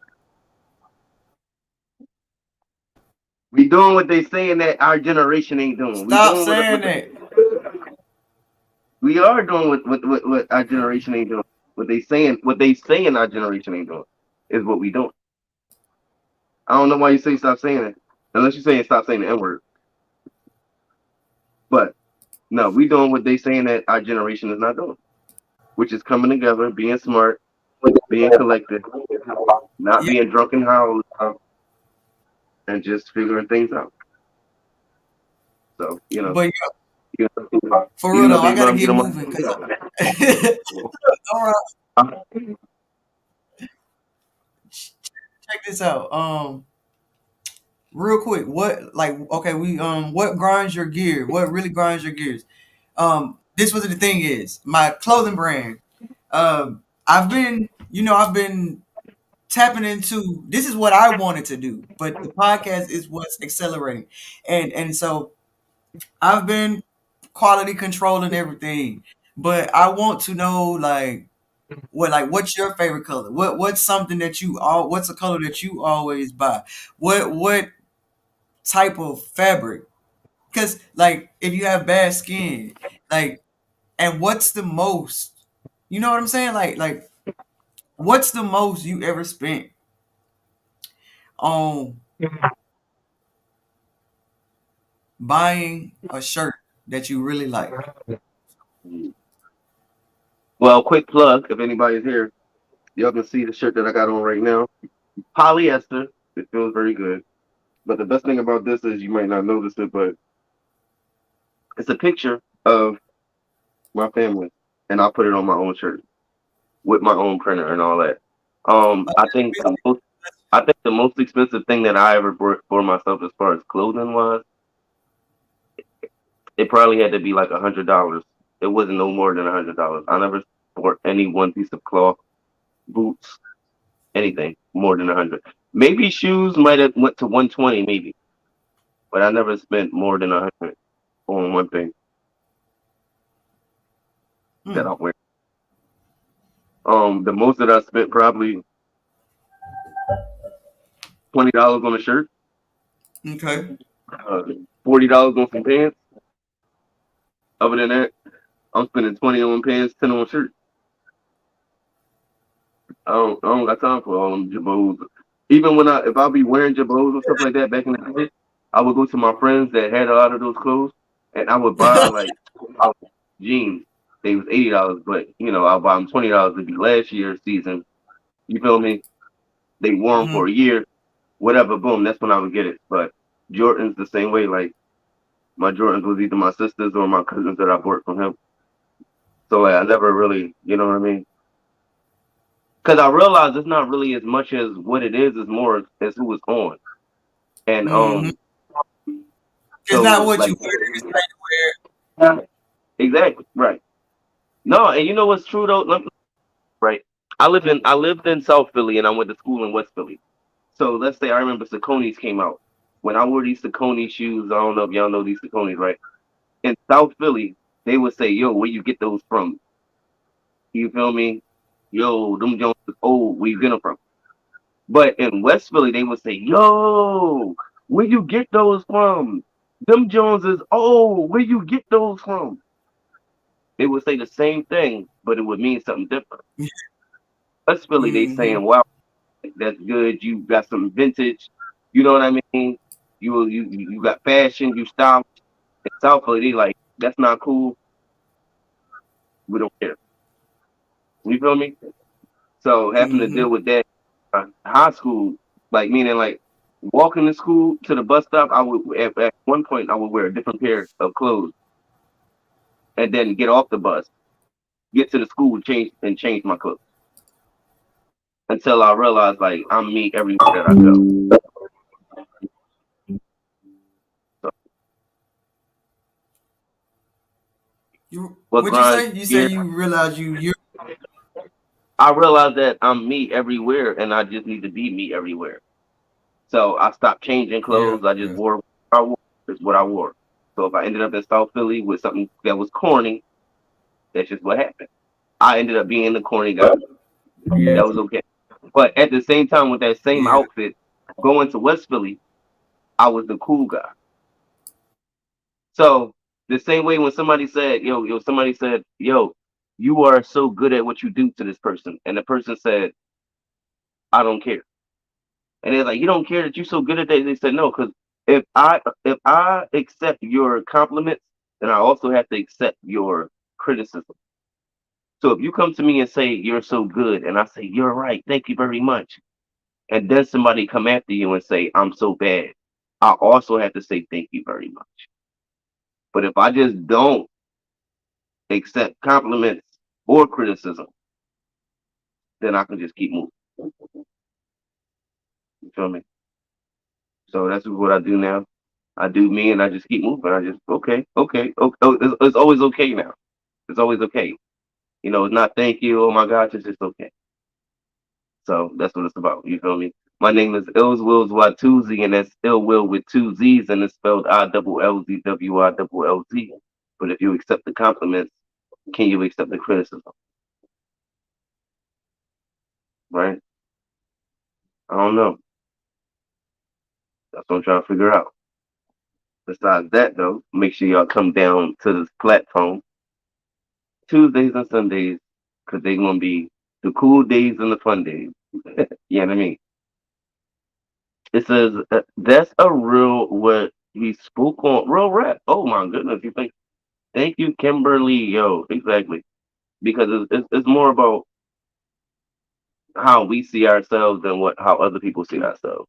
We doing what they saying that our generation ain't doing. We Stop doing saying that. we are doing what our generation ain't doing. What they saying our generation ain't doing is what we doing. I don't know why you say stop saying it, unless you saying stop saying the N word. But no, we doing what they saying that our generation is not doing, which is coming together, being smart, being collected, not Yeah, being drunk and howled, and just figuring things out. So but you for real even though though, I baby gotta mom get get on moving. All right, my check this out. Real quick, what like okay, what grinds your gear? What really grinds your gears? This was the thing is my clothing brand. I've been tapping into this is what I wanted to do, but the podcast is what's accelerating, and so I've been quality controlling everything, but I want to know what's your favorite color? What's something that what's a color that you always buy? What type of fabric? Because like if you have bad skin, like and what's the most? You know what I'm saying? Like what's the most you ever spent on buying a shirt that you really like? well, quick plug. If anybody's here, y'all can see the shirt that I got on right now. Polyester. It feels very good. But the best thing about this is you might not notice it, but it's a picture of my family, and I put it on my own shirt with my own printer and all that. I think the most expensive thing that I ever bought for myself as far as clothing was, it probably had to be like $100. It wasn't no more than $100. I never bought any one piece of cloth, boots, anything more than 100. Maybe shoes might have went to 120, maybe, but I never spent more than 100 on one thing that Hmm. I wear. The most that I spent probably $20 on a shirt, Okay. uh, $40 on some pants. Other than that, I'm spending 20 on pants, 10 on shirts. I don't got time for all them jabos. Even if I be wearing jabos and stuff like that back in the day, I would go to my friends that had a lot of those clothes, and I would buy like jeans. They was $80, but I'll buy them $20 to be last year's season. You feel me? They wore them Mhm. for a year, whatever. Boom, that's when I would get it. But Jordans the same way. Like my Jordans was either my sisters or my cousins that I bought from him. So like, I never really, you know what I mean? Because I realized it's not really as much as what it is more as who it's on. And Mhm. It's not so what you like wear; it's how you exactly right. No, and you know what's true though? Right. I lived in South Philly and I went to school in West Philly. So let's say I remember Saucony's came out. When I wore these Saucony shoes, I don't know if y'all know these Saucony's, right? In South Philly, they would say, "Yo, where you get those from?" You feel me? Yo, them Jones Oh, where you get them from? But in West Philly, they would say, "Yo, where you get those from? Them Joneses. Oh, where you get those from?" They would say the same thing, but it would mean something different. West Philly, they Mm-hmm. saying, "Wow, that's good. You got some vintage. You know what I mean? You got fashion. You style." In South Philly, they like, "That's not cool. We don't care." You feel me? So having to Mm-hmm. deal with that high school, like meaning like walking to school to the bus stop, I would at one point I would wear a different pair of clothes and then get off the bus, get to the school, change my clothes until I realized like I'm me everywhere that I go. So You what what you grinds say? You say gear? you realize you I realized that I'm me everywhere and I just need to be me everywhere. So I stopped changing yeah clothes. I just yeah wore what I wore is what I wore. So if I ended up in South Philly with something that was corny, that's just what happened. I ended up being the corny guy. yeah That was okay. But at the same time, with that same yeah. outfit, going to West Philly, I was the cool guy. So the same way when somebody said, somebody said, yo, you are so good at what you do to this person. And the person said, I don't care. And they're like, you don't care that you're so good at that? They said, no, because if I accept your compliments, then I also have to accept your criticism. So if you come to me and say you're so good, and I say you're right, thank you very much, and then somebody come after you and say I'm so bad, I also have to say thank you very much. But if I just don't accept compliments or criticism, then I can just keep moving. You feel me? So that's what I do now. I do me, and I just keep moving. I just okay, okay, okay. Oh, it's always okay now. It's always okay. It's not thank you. Oh my gosh, it's just okay. So that's what it's about. You feel me? My name is Ills Wills Watuzi, and that's Ill Will with two Z's, and it's spelled ILLZWILLZ. But if you accept the compliments, can you accept the criticism? Right? I don't know. That's what I'm trying to figure out. Besides that, though, make sure y'all come down to this platform Tuesdays and Sundays, because they going to be the cool days and the fun days. You know what I mean? It says that's a real what he spoke on real rap. Oh my goodness! You think? Thank you, Kimberly. Yo, exactly. Because it's more about how we see ourselves than how other people see ourselves.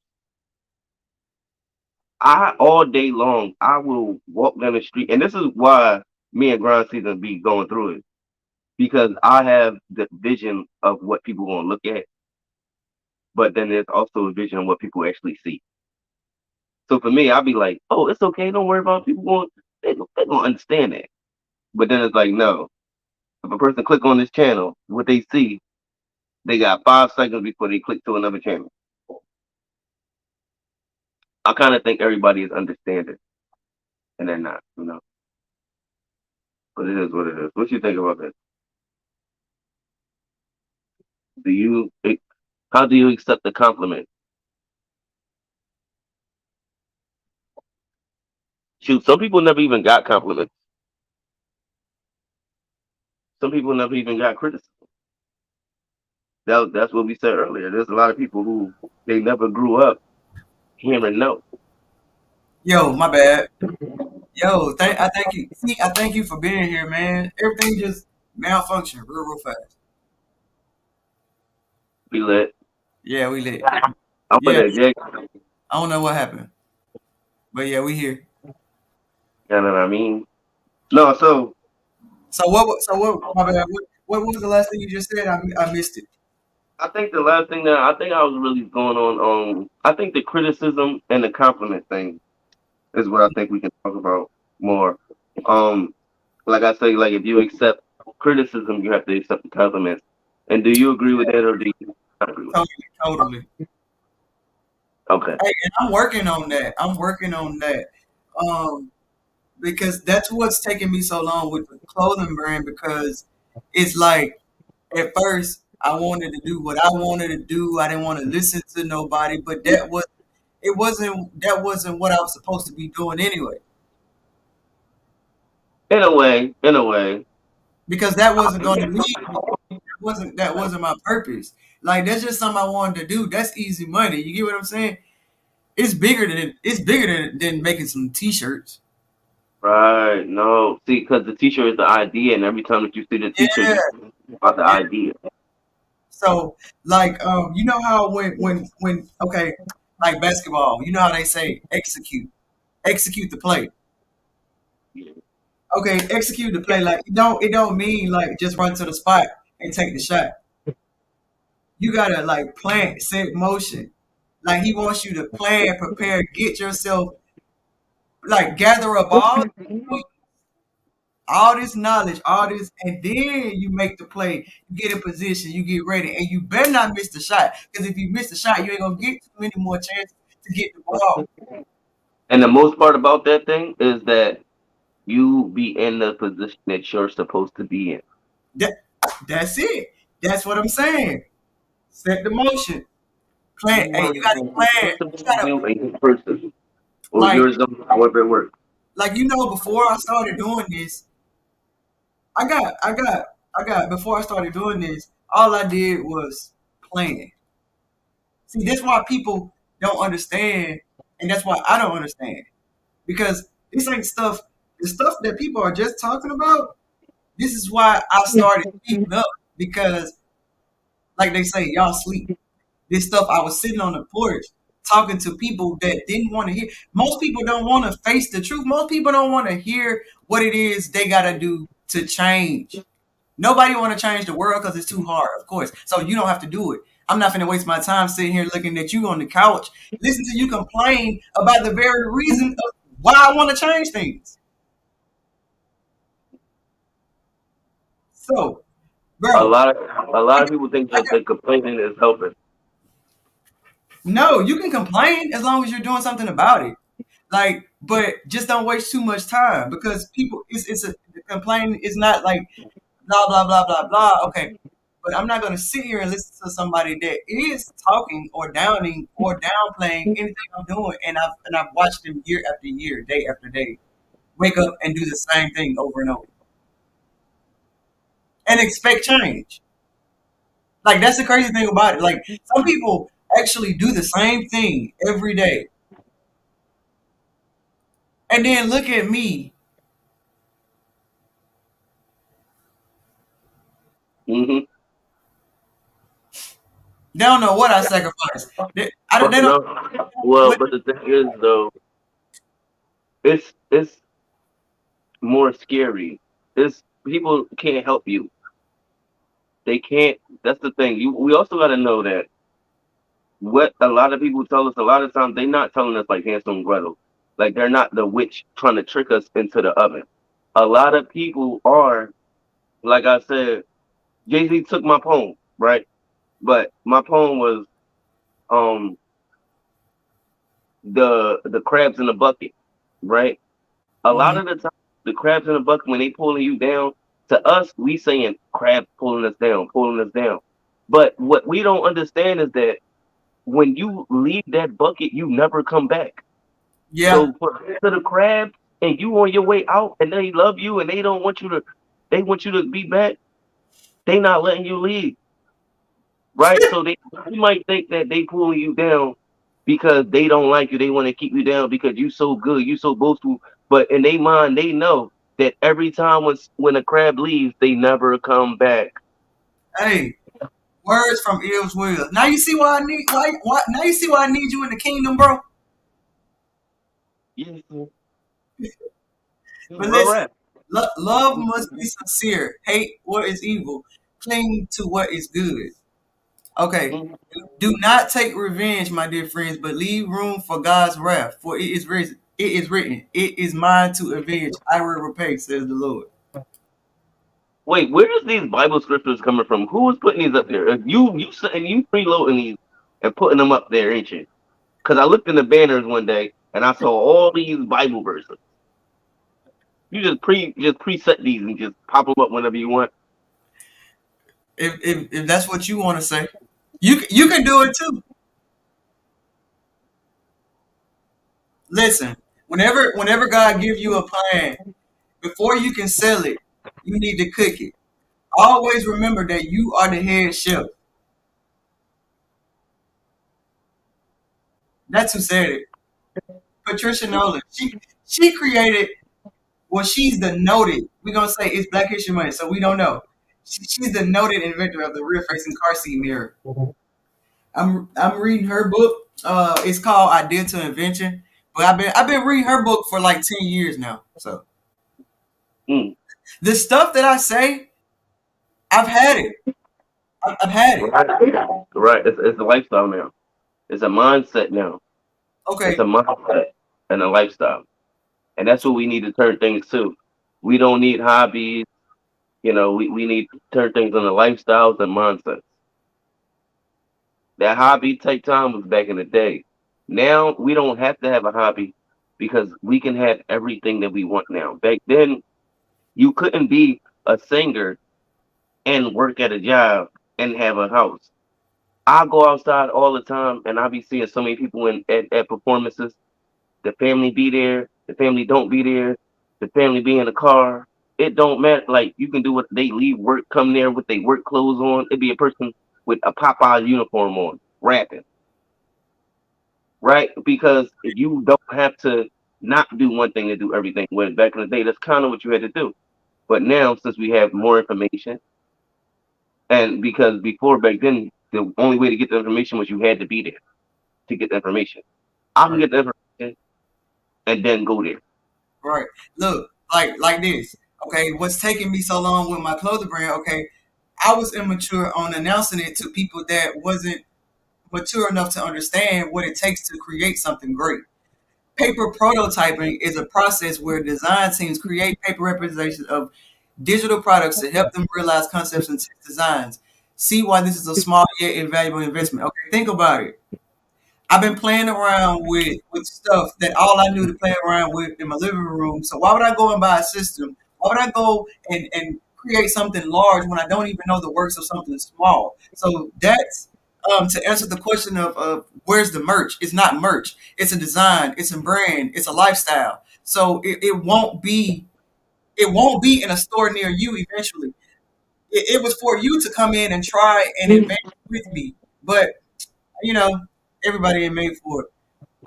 I all day long I will walk down the street, and this is why me and Grind Season be going through it because I have the vision of what people gonna look at, but then there's also a vision of what people actually see. So for me, I'll be like, oh, it's okay, don't worry about it. People going they gonna understand that. But then it's like, no, if a person click on this channel, what they see, they got 5 seconds before they click to another channel. I kind of think everybody is understanding, and they're not. But it is what it is. What you think about that? Do you? How do you accept the compliment? Shoot, some people never even got compliments. Some people never even got criticism. That's what we said earlier. There's a lot of people who they never grew up hearing no. Yo, my bad. Yo, I thank you. See, I thank you for being here, man. Everything just malfunctioned real fast. We let. Yeah, we lit. I'm Yeah, gonna Jake. I don't know what happened, but yeah, we here. You know what I mean? No, so So what? My bad. What was the last thing you just said? I missed it. I think the last thing that I think I was really going on, I think the criticism and the compliment thing is what I think we can talk about more. Um, like I say, like if you accept criticism, you have to accept the compliments. And do you agree with that, or do you not agree with Totally, totally. that? Okay, Hey, and I'm working on that. I'm working on that. Um, because that's what's taking me so long with the clothing brand because it's like at first I wanted to do what I wanted to do. I didn't want to listen to nobody, but that wasn't what I was supposed to be doing anyway. In a way. Because that wasn't going to lead me. That wasn't my purpose. Like that's just something I wanted to do. That's easy money. You get what I'm saying? It's bigger than making some t-shirts. Right. No. See, because the teacher is the idea, and every time that you see the teacher, Yeah, you think about the yeah. idea. So like you know how when okay, like basketball, you know how they say execute the play. Yeah. Okay, execute the play. Like it don't mean like just run to the spot and take the shot. You gotta like plan, set motion. Like he wants you to plan, prepare, get yourself like gather up all this knowledge, all this, and then you make the play. You get in position, you get ready, and you better not miss the shot. Because if you miss the shot, you ain't gonna get too many more chances to get the ball. And the most part about that thing is that you be in the position that you're supposed to be in. That, that's it. That's what I'm saying. Set the motion. Plan. You Hey, are you gotta plan. supposed You to gotta do a good person, or like yours going however it works. before I started doing this, I got before I started doing this, all I did was plan. See, that's why people don't understand, and that's why I don't understand. Because this ain't stuff, the stuff that people are just talking about, this is why I started speaking up. Because, like they say, y'all sleep. This stuff, I was sitting on the porch talking to people that didn't want to hear. Most people don't want to face the truth. Most people don't want to hear what it is they got to do to change. Nobody want to change the world because it's too hard, of course. So you don't have to do it. I'm not going to waste my time sitting here looking at you on the couch, listen to you complain about the very reason of why I want to change things. So, A bro, lot of a I lot of got, people think I that got, the complaining is helping. no, you can complain as long as you're doing something about it. Like, but just don't waste too much time because people, it's a the complaining is not like blah blah blah blah blah. Okay, but I'm not gonna sit here and listen to somebody that is talking or downing or downplaying anything I'm doing, and I've watched them year after year, day after day, wake up and do the same thing over and over and expect change. Like that's the crazy thing about it. Like some people actually do the same thing every day, and then look at me. Hmm. They don't know what I sacrificed. They But don't. no, well, but the thing is though, it's more scary. It's people can't help you. They can't. That's the thing. We also got to know that what a lot of people tell us a lot of times they're not telling us like Hansel and Gretel. Like they're not the witch trying to trick us into the oven. A lot of people are, like I said, Jay-Z took my poem, right? But my poem was um the crabs in the bucket, right? A lot Mhm. of the time the crabs in the bucket when they pulling you down, to us we saying crabs pulling us down, pulling us down. But what we don't understand is that when you leave that bucket, you never come back. Yeah. So for to the crabs and you on your way out and they love you and they don't want you to they want you to be back, they not letting you leave. Right? So they you might think that they pulling you down because they don't like you. They want to keep you down because you so good, you so boastful. But in their mind, they know that every time when a crab leaves, they never come back. Hey, words from Ills Will. Now you see why I need why now you see why I need you in the kingdom, bro. Yes, sir. But Real listen, rap. love must be sincere. Hate what is evil. Cling to what is good. Okay. Mhm. Do not take revenge, my dear friends, but leave room for God's wrath. For it is written, it is mine to avenge. I will repay, says the Lord. Wait, where is these Bible scriptures coming from? Who is putting these up there? You saying you preloading these and putting them up there, ain't you? Because I looked in the banners one day and I saw all these Bible verses. You just preset these and just pop them up whenever you want. If that's what you want to say, you can do it too. Listen, whenever God gives you a plan, before you can sell it, you need to cook it. Always remember that you are the head chef. That's who said it. Patricia Nolan. She created. Well, she's the noted. We're gonna say it's Black History Month, so we don't know. She's the noted inventor of the rear facing car seat mirror. I'm reading her book. It's called Idea to Invention. But I've been reading her book for like 10 years now. So Mm. the stuff that I say, I've had it. I've had it. Right. It's a lifestyle now. It's a mindset now. It's Okay. a mindset and a lifestyle. And that's what we need to turn things to. We don't need hobbies. We need to turn things into lifestyles and mindsets. That hobby take time was back in the day. Now we don't have to have a hobby because we can have everything that we want now. Back then, you couldn't be a singer and work at a job and have a house. I go outside all the time and I be seeing so many people at performances. The family be there, the family don't be there, the family be in the car. It don't matter. Like you can do what they leave work, come there with their work clothes on. It'd be a person with a Popeye uniform on, rapping, right? Because you don't have to not do one thing to do everything. When back in the day, that's kind of what you had to do. But now, since we have more information, and because before back then, the only way to get the information was you had to be there to get the information. I can Right. get the information and then go there. Right. Look, like this. Okay, what's taking me so long with my clothing brand? Okay, I was immature on announcing it to people that wasn't mature enough to understand what it takes to create something great. Paper prototyping is a process where design teams create paper representations of digital products to help them realize concepts and test designs. See why this is a small yet invaluable investment. Okay, think about it. I've been playing around with stuff that all I knew to play around with in my living room. So why would I go and buy a system? Why would I go and create something large when I don't even know the works of something small? So that's to answer the question of where's the merch? It's not merch. It's a design. It's a brand. It's a lifestyle. So it won't be in a store near you eventually. It was for you to come in and try and advance with me. But you know, everybody ain't made for it.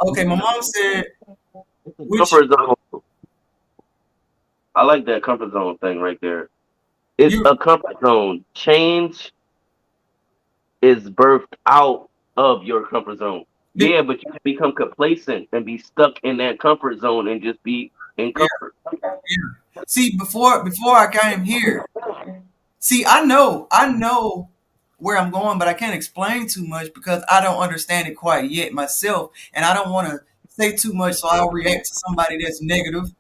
Okay, my mom said, which Comfort zone. I like that comfort zone thing right there. It's you, a comfort zone. Change is birthed out of your comfort zone. be- Yeah, but you can become complacent and be stuck in that comfort zone and just be in yeah, comfort. yeah. See, before I came here, see, I know where I'm going, but I can't explain too much because I don't understand it quite yet myself, and I don't want to say too much, so I'll react to somebody that's negative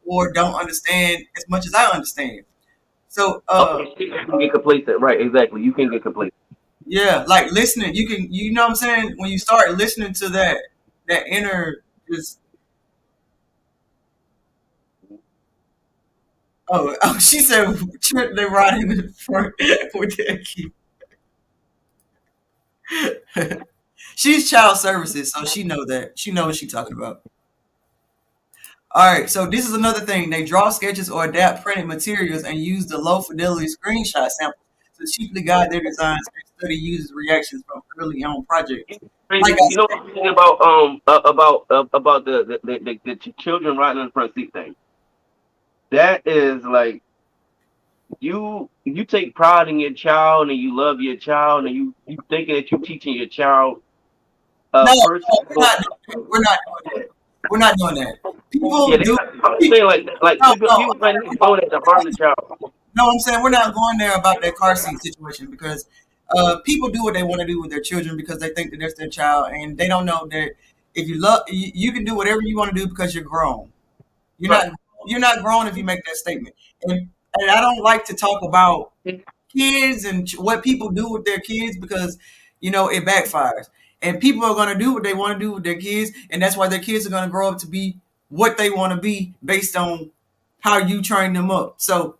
or don't understand as much as I understand. So, Okay, you can get complacent. Right, exactly. You can get complacent. yeah, like listening, you know what I'm saying? When you start listening to that inner, just oh, she said they riding in the front with their key. She's child services, so she know that. She know what she's talking about. All right, so this is another thing. They draw sketches or adapt printed materials and use the low fidelity screenshot samples to cheaply guide their designs and study users' reactions from early on projects. Like Crazy. I You know what I'm thinking about about the children riding in the front seat thing. That is like you take pride in your child and you love your child and you thinking that you teaching your child no, first. no, we're not doing that. Yeah, People they do. not I'm saying like No, people might not be doing that to harm the child. no, I'm saying we're not going there about that car seat situation because people do what they want to do with their children because they think that that's their child and they don't know that if you love, you can do whatever you want to do because you're grown. You're Right. not you're not grown if you make that statement. And I don't like to talk about kids and what people do with their kids because it backfires. And people are going to do what they want to do with their kids, and that's why their kids are going to grow up to be what they want to be based on how you train them up. So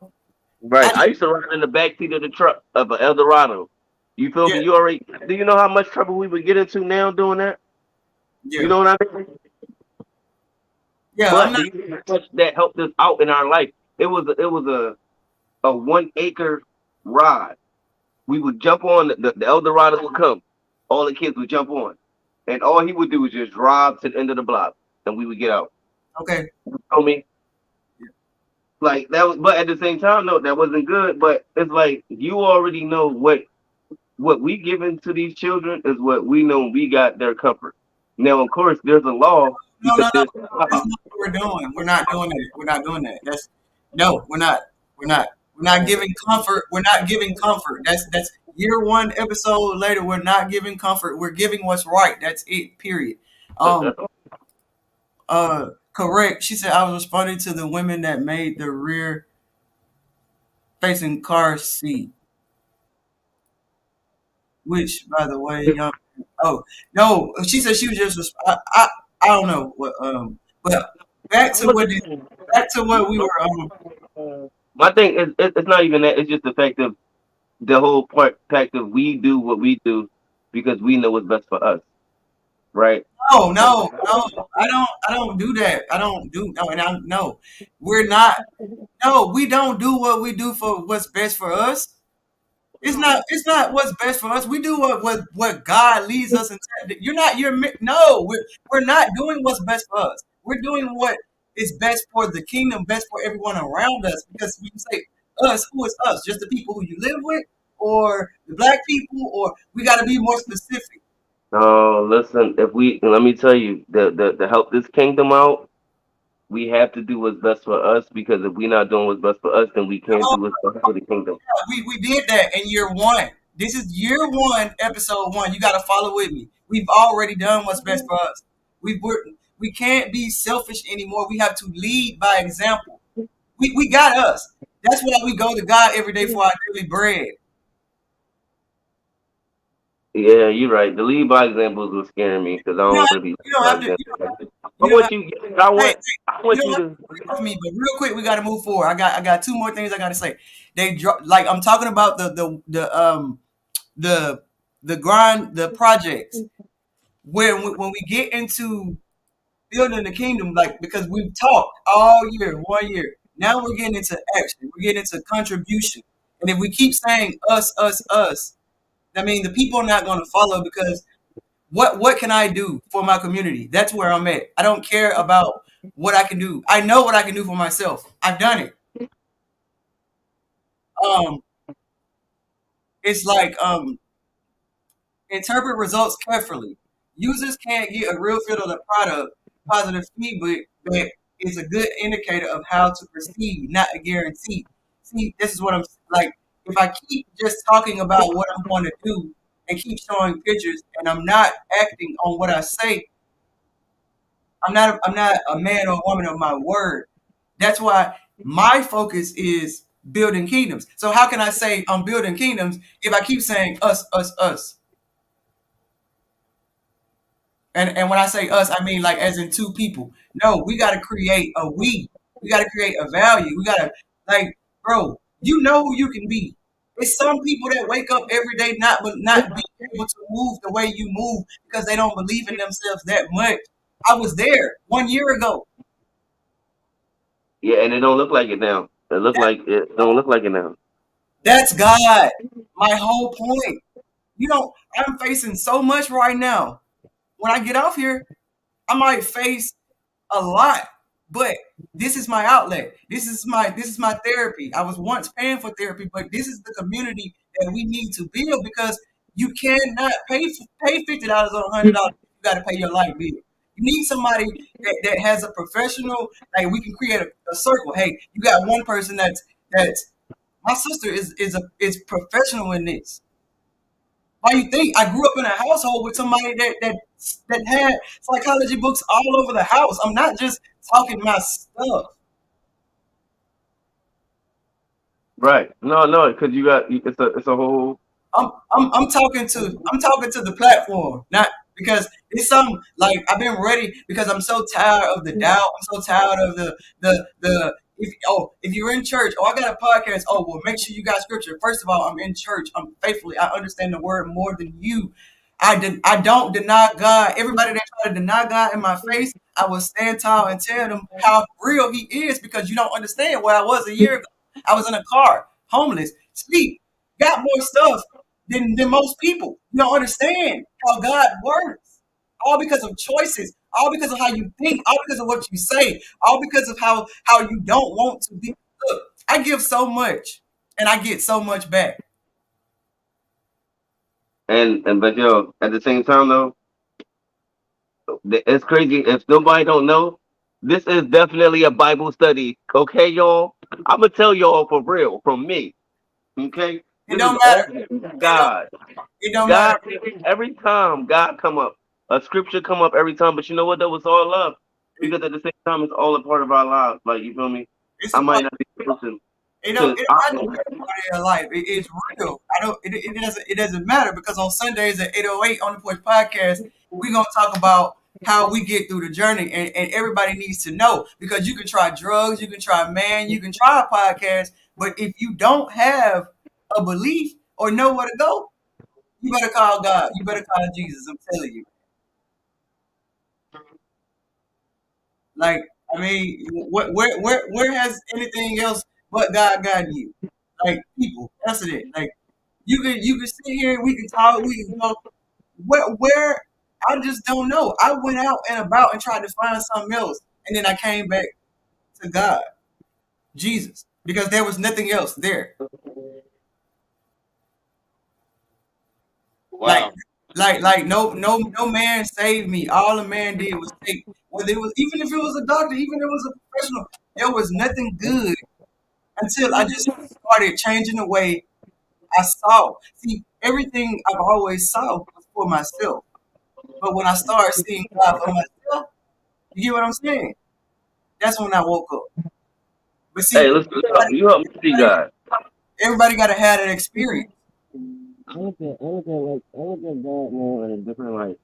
Right. I I just, used to ride in the back seat of the truck of an Eldorado. You feel yeah, me? You already do you know how much trouble we would get into now doing that? You yeah, know what I mean? yeah. I'm But not. do you know how much that helped us out in our life? It was a 1 acre ride. We would jump on the Eldorado would come. All the kids would jump on. And all he would do was just drive to the end of the block and we would get out. Okay. You feel me? Like that was but at the same time, no, that wasn't good. But it's like you already know what we given to these children is what we know we got their comfort. Now of course there's a law No, no, because no. there's That's not what we're doing. We're not doing that. We're not doing that. That's no. We're not. We're not. We're not giving comfort. We're not giving comfort. That's year one episode later. We're not giving comfort. We're giving what's right. That's it. Period. Um. Correct. She said I was responding to the women that made the rear facing car seat. Which, by the way, young. Oh no. She said she was just. I don't know what. But back to what. Back to what we were. my thing is it's not even that, it's just the fact of the whole fact of we do what we do because we know what's best for us, right? No, no, no. I don't do that. I don't do no. And I no. We're not. No, we don't do what we do for what's best for us. It's not. It's not what's best for us. We do what God leads us into. You're not. No. We're not doing what's best for us. We're doing what is best for the kingdom, best for everyone around us. Because when you say us, who is us? Just the people who you live with, or the black people, or we got to be more specific. No, listen, if we let me tell you, the help this kingdom out, we have to do what's best for us because if we're not doing what's best for us, then we can't do what's best for the kingdom. We did that in year one. This is year one, episode one. You got to follow with me. We've already done what's best for us. We can't be selfish anymore. We have to lead by example. We got us. That's why we go to God every day for our daily bread. Yeah, you're right. The lead by examples was scaring me because I You don't don't want have, to be you don't by have to. example. I You don't have, want you. I hey, want. hey, I you want don't you have to. to agree with me, but real quick, we got to move forward. I got two more things I got to say. Like I'm talking about the the grind the projects when we get into building the kingdom, like because we've talked all year, 1 year. Now we're getting into action. We're getting into contribution. And if we keep saying us, I mean the people are not going to follow because what can I do for my community? That's where I'm at. I don't care about what I can do. I know what I can do for myself. I've done it. Um, it's like interpret results carefully. Users can't get a real feel of the product. Positive feedback is a good indicator of how to proceed, not a guarantee. See, this is what I'm like. If I keep just talking about what I'm going to do and keep showing pictures, and I'm not acting on what I say, I'm not a man or woman of my word. That's why my focus is building kingdoms. So how can I say I'm building kingdoms if I keep saying us, us, us? And when I say us, I mean like as in two people. No, we gotta create a we. We gotta create a value. We gotta like, bro, you know who you can be. It's some people that wake up every day not being able to move the way you move because they don't believe in themselves that much. I was there 1 year ago. Yeah, and it don't look like it now. It don't look like it now. That's God. My whole point. You know, I'm facing so much right now. When I get off here, I might face a lot, but this is my outlet. This is my therapy. I was once paying for therapy, but this is the community that we need to build because you cannot pay $50 or $100. You got to pay your light bill. You need somebody that has a professional. Like we can create a circle. Hey, you got one person that's my sister is professional in this. Why you think I grew up in a household with somebody that had psychology books all over the house? I'm not just talking my stuff. Right? No, because it's a whole. I'm talking to the platform, not because it's like I've been ready because I'm so tired of the doubt. I'm so tired of the if you're in church, I got a podcast. Oh, well, make sure you got scripture. First of all, I'm in church. I'm faithfully. I understand the word more than you. I don't deny God. Everybody that try to deny God in my face, I will stand tall and tell them how real He is because you don't understand where I was a year ago. I was in a car, homeless, sleep, got more stuff than most people. You don't understand how God works. All because of choices, all because of how you think, all because of what you say, all because of how you don't want to be. Look, I give so much and I get so much back. And but yo, at the same time though, it's crazy. If nobody don't know, this is definitely a Bible study. Okay, y'all. I'm gonna tell y'all for real, from me. Okay, It this is don't all matter. God. It don't matter. God, every time God come up, a scripture come up every time. But you know what? That was all love, because at the same time, it's all a part of our lives. Like you feel me? It's I a might part. not be the person It don't. to. It don't matter what part of your life. It's real. I don't. It doesn't matter because on Sundays at 8:08 on the Porch Podcast, we're gonna talk about how we get through the journey, and everybody needs to know because you can try drugs, you can try man, you can try a podcast, but if you don't have a belief or know where to go, you better call God. You better call Jesus. I'm telling you. Like, I mean, where has anything else but God gotten you? Like, people, that's it. Like, you can sit here, we can talk, we can go. Where I just don't know. I went out and about and tried to find something else, and then I came back to God, Jesus, because there was nothing else there. Like, Wow. no man saved me. All a man did was take. Whether it was even if it was a doctor, even if it was a professional, there was nothing good until I just started changing the way I saw. See, everything I've always saw was for myself. But when I started seeing God for myself, you get what I'm saying? That's when I woke up. But Hey, see, listen, you help me see God. everybody got to have that experience. I look at God now in a different light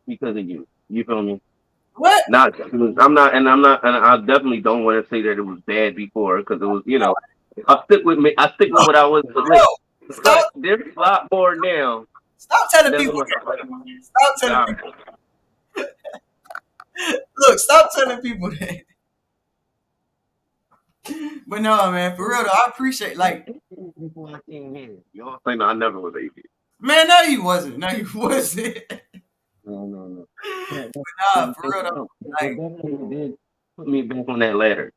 because of you. You feel me? What? Not, and I definitely don't want to say that it was bad before because it was, I stick with me. I stick with No, what I was to no. live. Stop, But there's a lot more now. stop telling That's people what that. Stop telling God. people. Look, stop telling people that. But no, man, for real though, I appreciate. Like, Before I came here, y'all think I never was atheist. man, no, you wasn't. No, you wasn't. No, no, no. That, that, Nah, for real though. that Like, definitely did put me back on that ladder.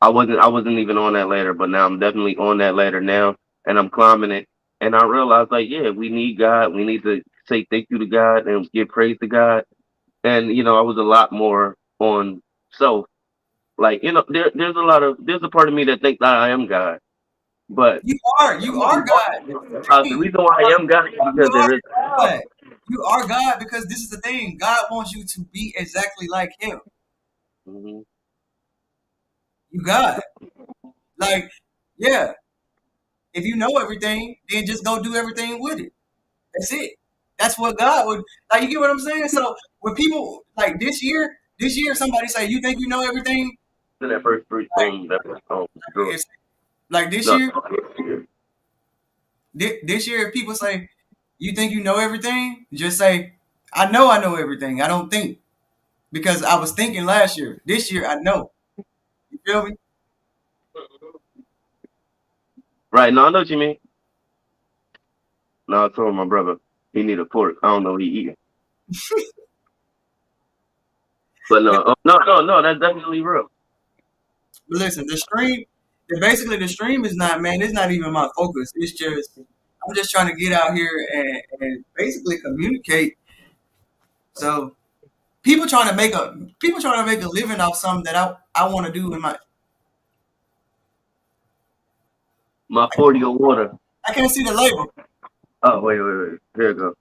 I wasn't even on that ladder, but now I'm definitely on that ladder now, and I'm climbing it. And I realized, like, yeah, we need God. We need to say thank you to God and give praise to God. And I was a lot more on self. Like, there's a part of me that thinks that I am God, but you are God. the Hey, reason why I am God is you because are there is. God. You are God because this is the thing. God wants you to be exactly like Him. Mhm. You God. Like, yeah. If you know everything, then just go do everything with it. That's it. That's what God would like. You get what I'm saying? So when people like this year, somebody say, "You think you know everything?" To that first three Like, that first song, girl. it's, like this No, year, this year, if people say, "You think you know everything?" Just say, I know everything. I don't think because I was thinking last year. This year, I know. You feel me? right? No, I know what you mean. No, I told my brother he need a fork. I don't know what he eating. But no, no, that's definitely real. But listen, basically the stream is not, man, it's not even my focus. It's just, I'm just trying to get out here and basically communicate. So people trying to make a living off something that I want to do in my, My 40 of water. I can't see the label. Oh, wait. Here it go.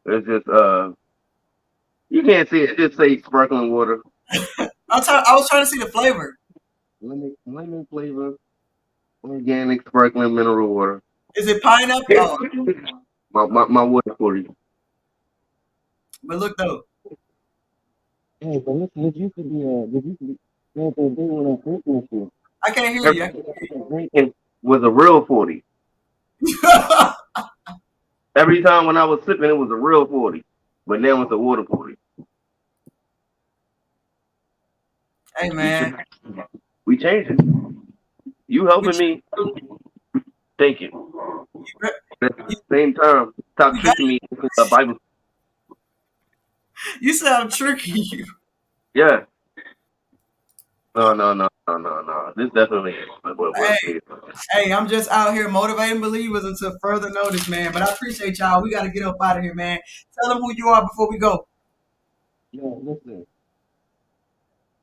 It's just you can't see it. It just say sparkling water. I was trying to see the flavor. Lemon flavor, organic sparkling mineral water. Is it pineapple? Oh, My water for you. but look though, Hey, but listen, this used to be. Yeah, they want to Christmas here. I can't hear you. Drinking was a real 40. Every time when I was sipping, it was a real 40. But now it's a water 40. Hey, man. We changed it. You helping me. Thank you. At the same time, stop tricking me into the Bible. You said I'm tricking you. Yeah. No. This definitely is what Hey, I'm just out here motivating believers until further notice, man. But I appreciate y'all. We got to get up out of here, man. Tell them who you are before we go. Yo, listen.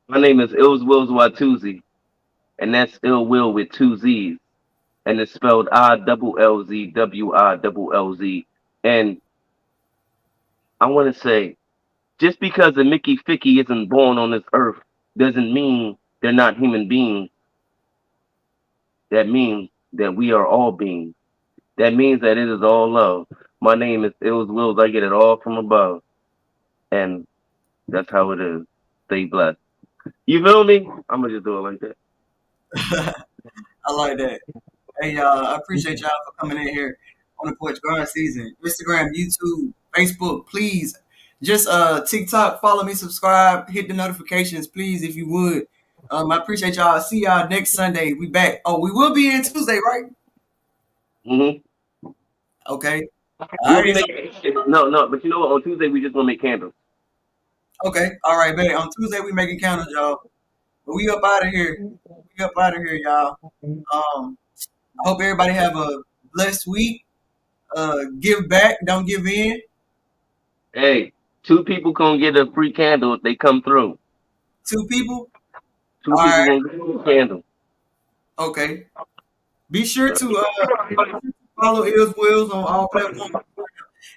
My name is Ills Wills Watuzi, and that's Ill Will with 2 Z's. And it's spelled ILLZWILLZ. And I want to say, just because a Mickey Ficky isn't born on this earth doesn't mean they're not human beings. That means that we are all beings. That means that it is all love. My name is Ills Wills. I get it all from above. And that's how it is. Stay blessed. You feel me? I'm going to just do it like that. I like that. Hey, y'all, I appreciate y'all for coming in here on the porch garden season. Instagram, YouTube, Facebook, please. Just TikTok, follow me, subscribe, hit the notifications, please, if you would. I appreciate y'all. See y'all next Sunday. We back. Oh, we will be in Tuesday, right? Mm-hmm. Okay. No, but you know what? On Tuesday, we just going to make candles. Okay. All right, man. On Tuesday, we making candles, y'all. But we up out of here. We up out of here, y'all. I hope everybody have a blessed week. Give back. Don't give in. Hey, 2 people gonna get a free candle if they come through. 2 people? 2 people right. gonna get a candle. Okay. Be sure to follow Ills Wills on all platforms.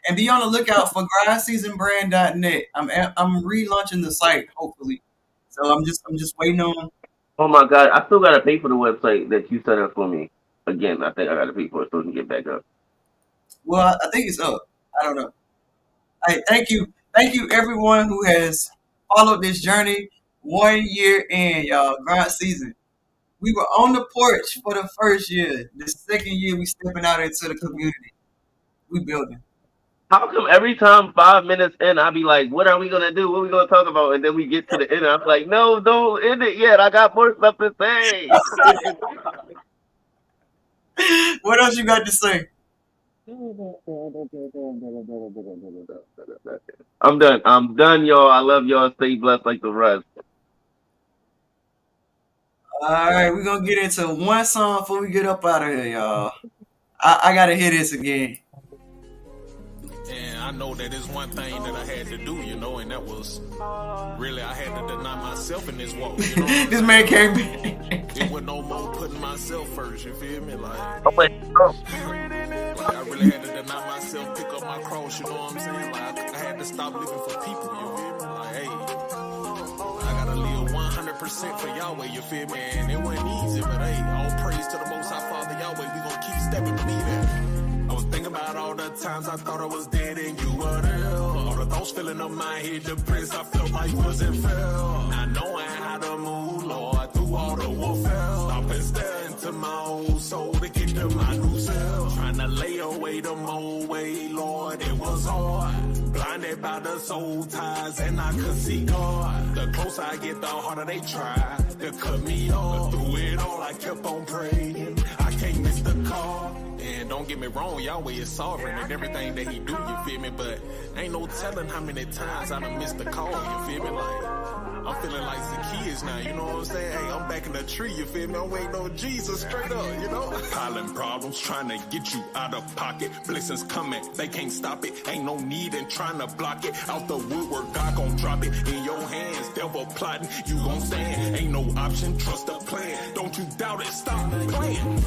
And be on the lookout for grindseasonbrand.net. I'm relaunching the site, hopefully. So I'm just waiting on. Oh my God, I still gotta pay for the website that you set up for me. Again, I think I gotta pay for it so it can get back up. Well, I think it's up. I don't know. Hey, thank you everyone who has followed this journey 1 year in, y'all. Grind season. We were on the porch for the first year. The second year, we stepping out into the community. We building. How come every time 5 minutes in, I be like, what are we gonna do? What are we gonna talk about? And then we get to the end, I'm like, no, don't end it yet. I got more stuff to say. What else you got to say? I'm done, y'all. I love y'all. Stay blessed like the rest. All right, we're going to get into one song before we get up out of here, y'all. I got to hear this again. And I know that is one thing that I had to do, you know, and that was really I had to deny myself in this walk, you know. This man came back. It was no more putting myself first, you feel me? Like I really had to deny myself, pick up my cross, you know what I'm saying? Like I had to stop living for people, you feel me? Like, hey, I gotta live 100% for Yahweh, you feel me? And it wasn't easy, but hey, all praise to the Most High Father Yahweh. We gonna keep stepping, believe that. I was thinking about all the times I thought I was dead and you were there. All the thoughts filling up my head, the prince I felt like wasn't fair. Not knowing how to move, Lord, through all the warfare. Stop and stare into my old soul to get to my new self. Trying to lay away the old way, Lord, it was hard. Blinded by the soul ties and I could see God. The closer I get, the harder they try to cut me off. But through it all, I kept on praying. I can't miss the call. And don't get me wrong, Yahweh is sovereign and everything that he do, you feel me? But ain't no telling how many times I done missed the call, you feel me? Like, I'm feeling like Zacchaeus now, you know what I'm saying? Hey, I'm back in the tree, you feel me? I'm waiting on Jesus straight up, you know? Piling problems, trying to get you out of pocket. Blessings coming, they can't stop it. Ain't no need in trying to block it. Out the woodwork, God gon' drop it in your hands. Devil plotting, you gon' stand. Ain't no option, trust the plan. Don't you doubt it, stop playing.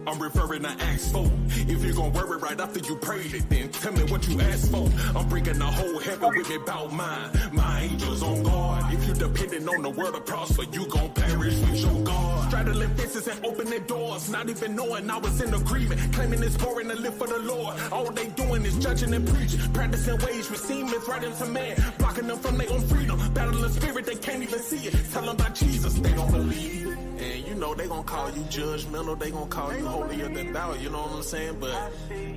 A I'm referring to Acts 4. If you gon' worry right after you prayed it, then tell me what you asked for. I'm bringing the whole heaven with me about mine. My angels on guard. If you depending on the word to prosper, you gon' perish with your God. Straddling fences and opening doors, not even knowing I was in agreement. Claiming it's boring to live for the Lord. All they doing is judging and preaching. Practicing ways with seamless right into man. Blocking them from their own freedom. Battling spirit, they can't even see it. Tell them about Jesus, they don't believe it. And you know they gon' call you judgmental, they gon' call you holier than thou, you know what I'm saying? But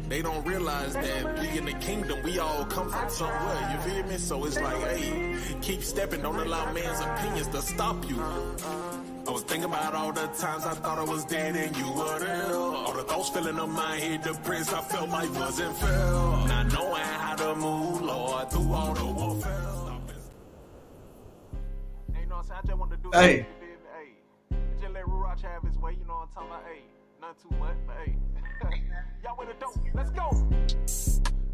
they don't realize that we in the kingdom, we all come from somewhere, you feel me? So it's like, hey, keep stepping, don't allow man's opinions to stop you. I was thinking about all the times I thought I was dead and you were there. All the thoughts filling up my head, the prince I felt like wasn't fair. Not knowing how to move, Lord, through all the warfare. Hey, you know what I'm saying? I just wanted to do Hey. that. Just let Rurach have his way, you know what I'm talking about? Hey, not too much, but hey. Y'all with a dope. Let's go.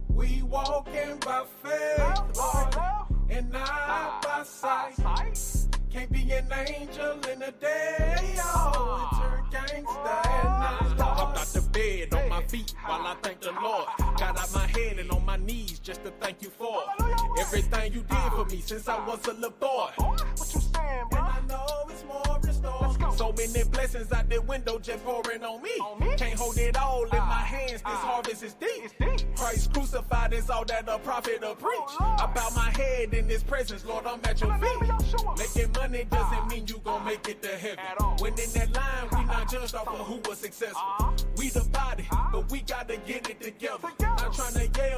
We walking by faith, Lord, and not by sight. Can't be an angel in the day, oh, it turned gangsta at night. Hopped out the bed on my feet while I thank the Lord. Got out my head and on my knees just to thank you for everything you did for me since I was a little boy. What you saying, bro? And I know it's more restored. So many blessings out the window just pouring on me. Can't hold it all in my hands, this harvest is deep. Christ crucified is all that a prophet will preach. I bow my head in his presence, Lord, I'm at your feet. Making money doesn't mean you gon' make it to heaven. When in that line, we not judged off of who was successful. We the body, but we gotta get it together. Not trying to yell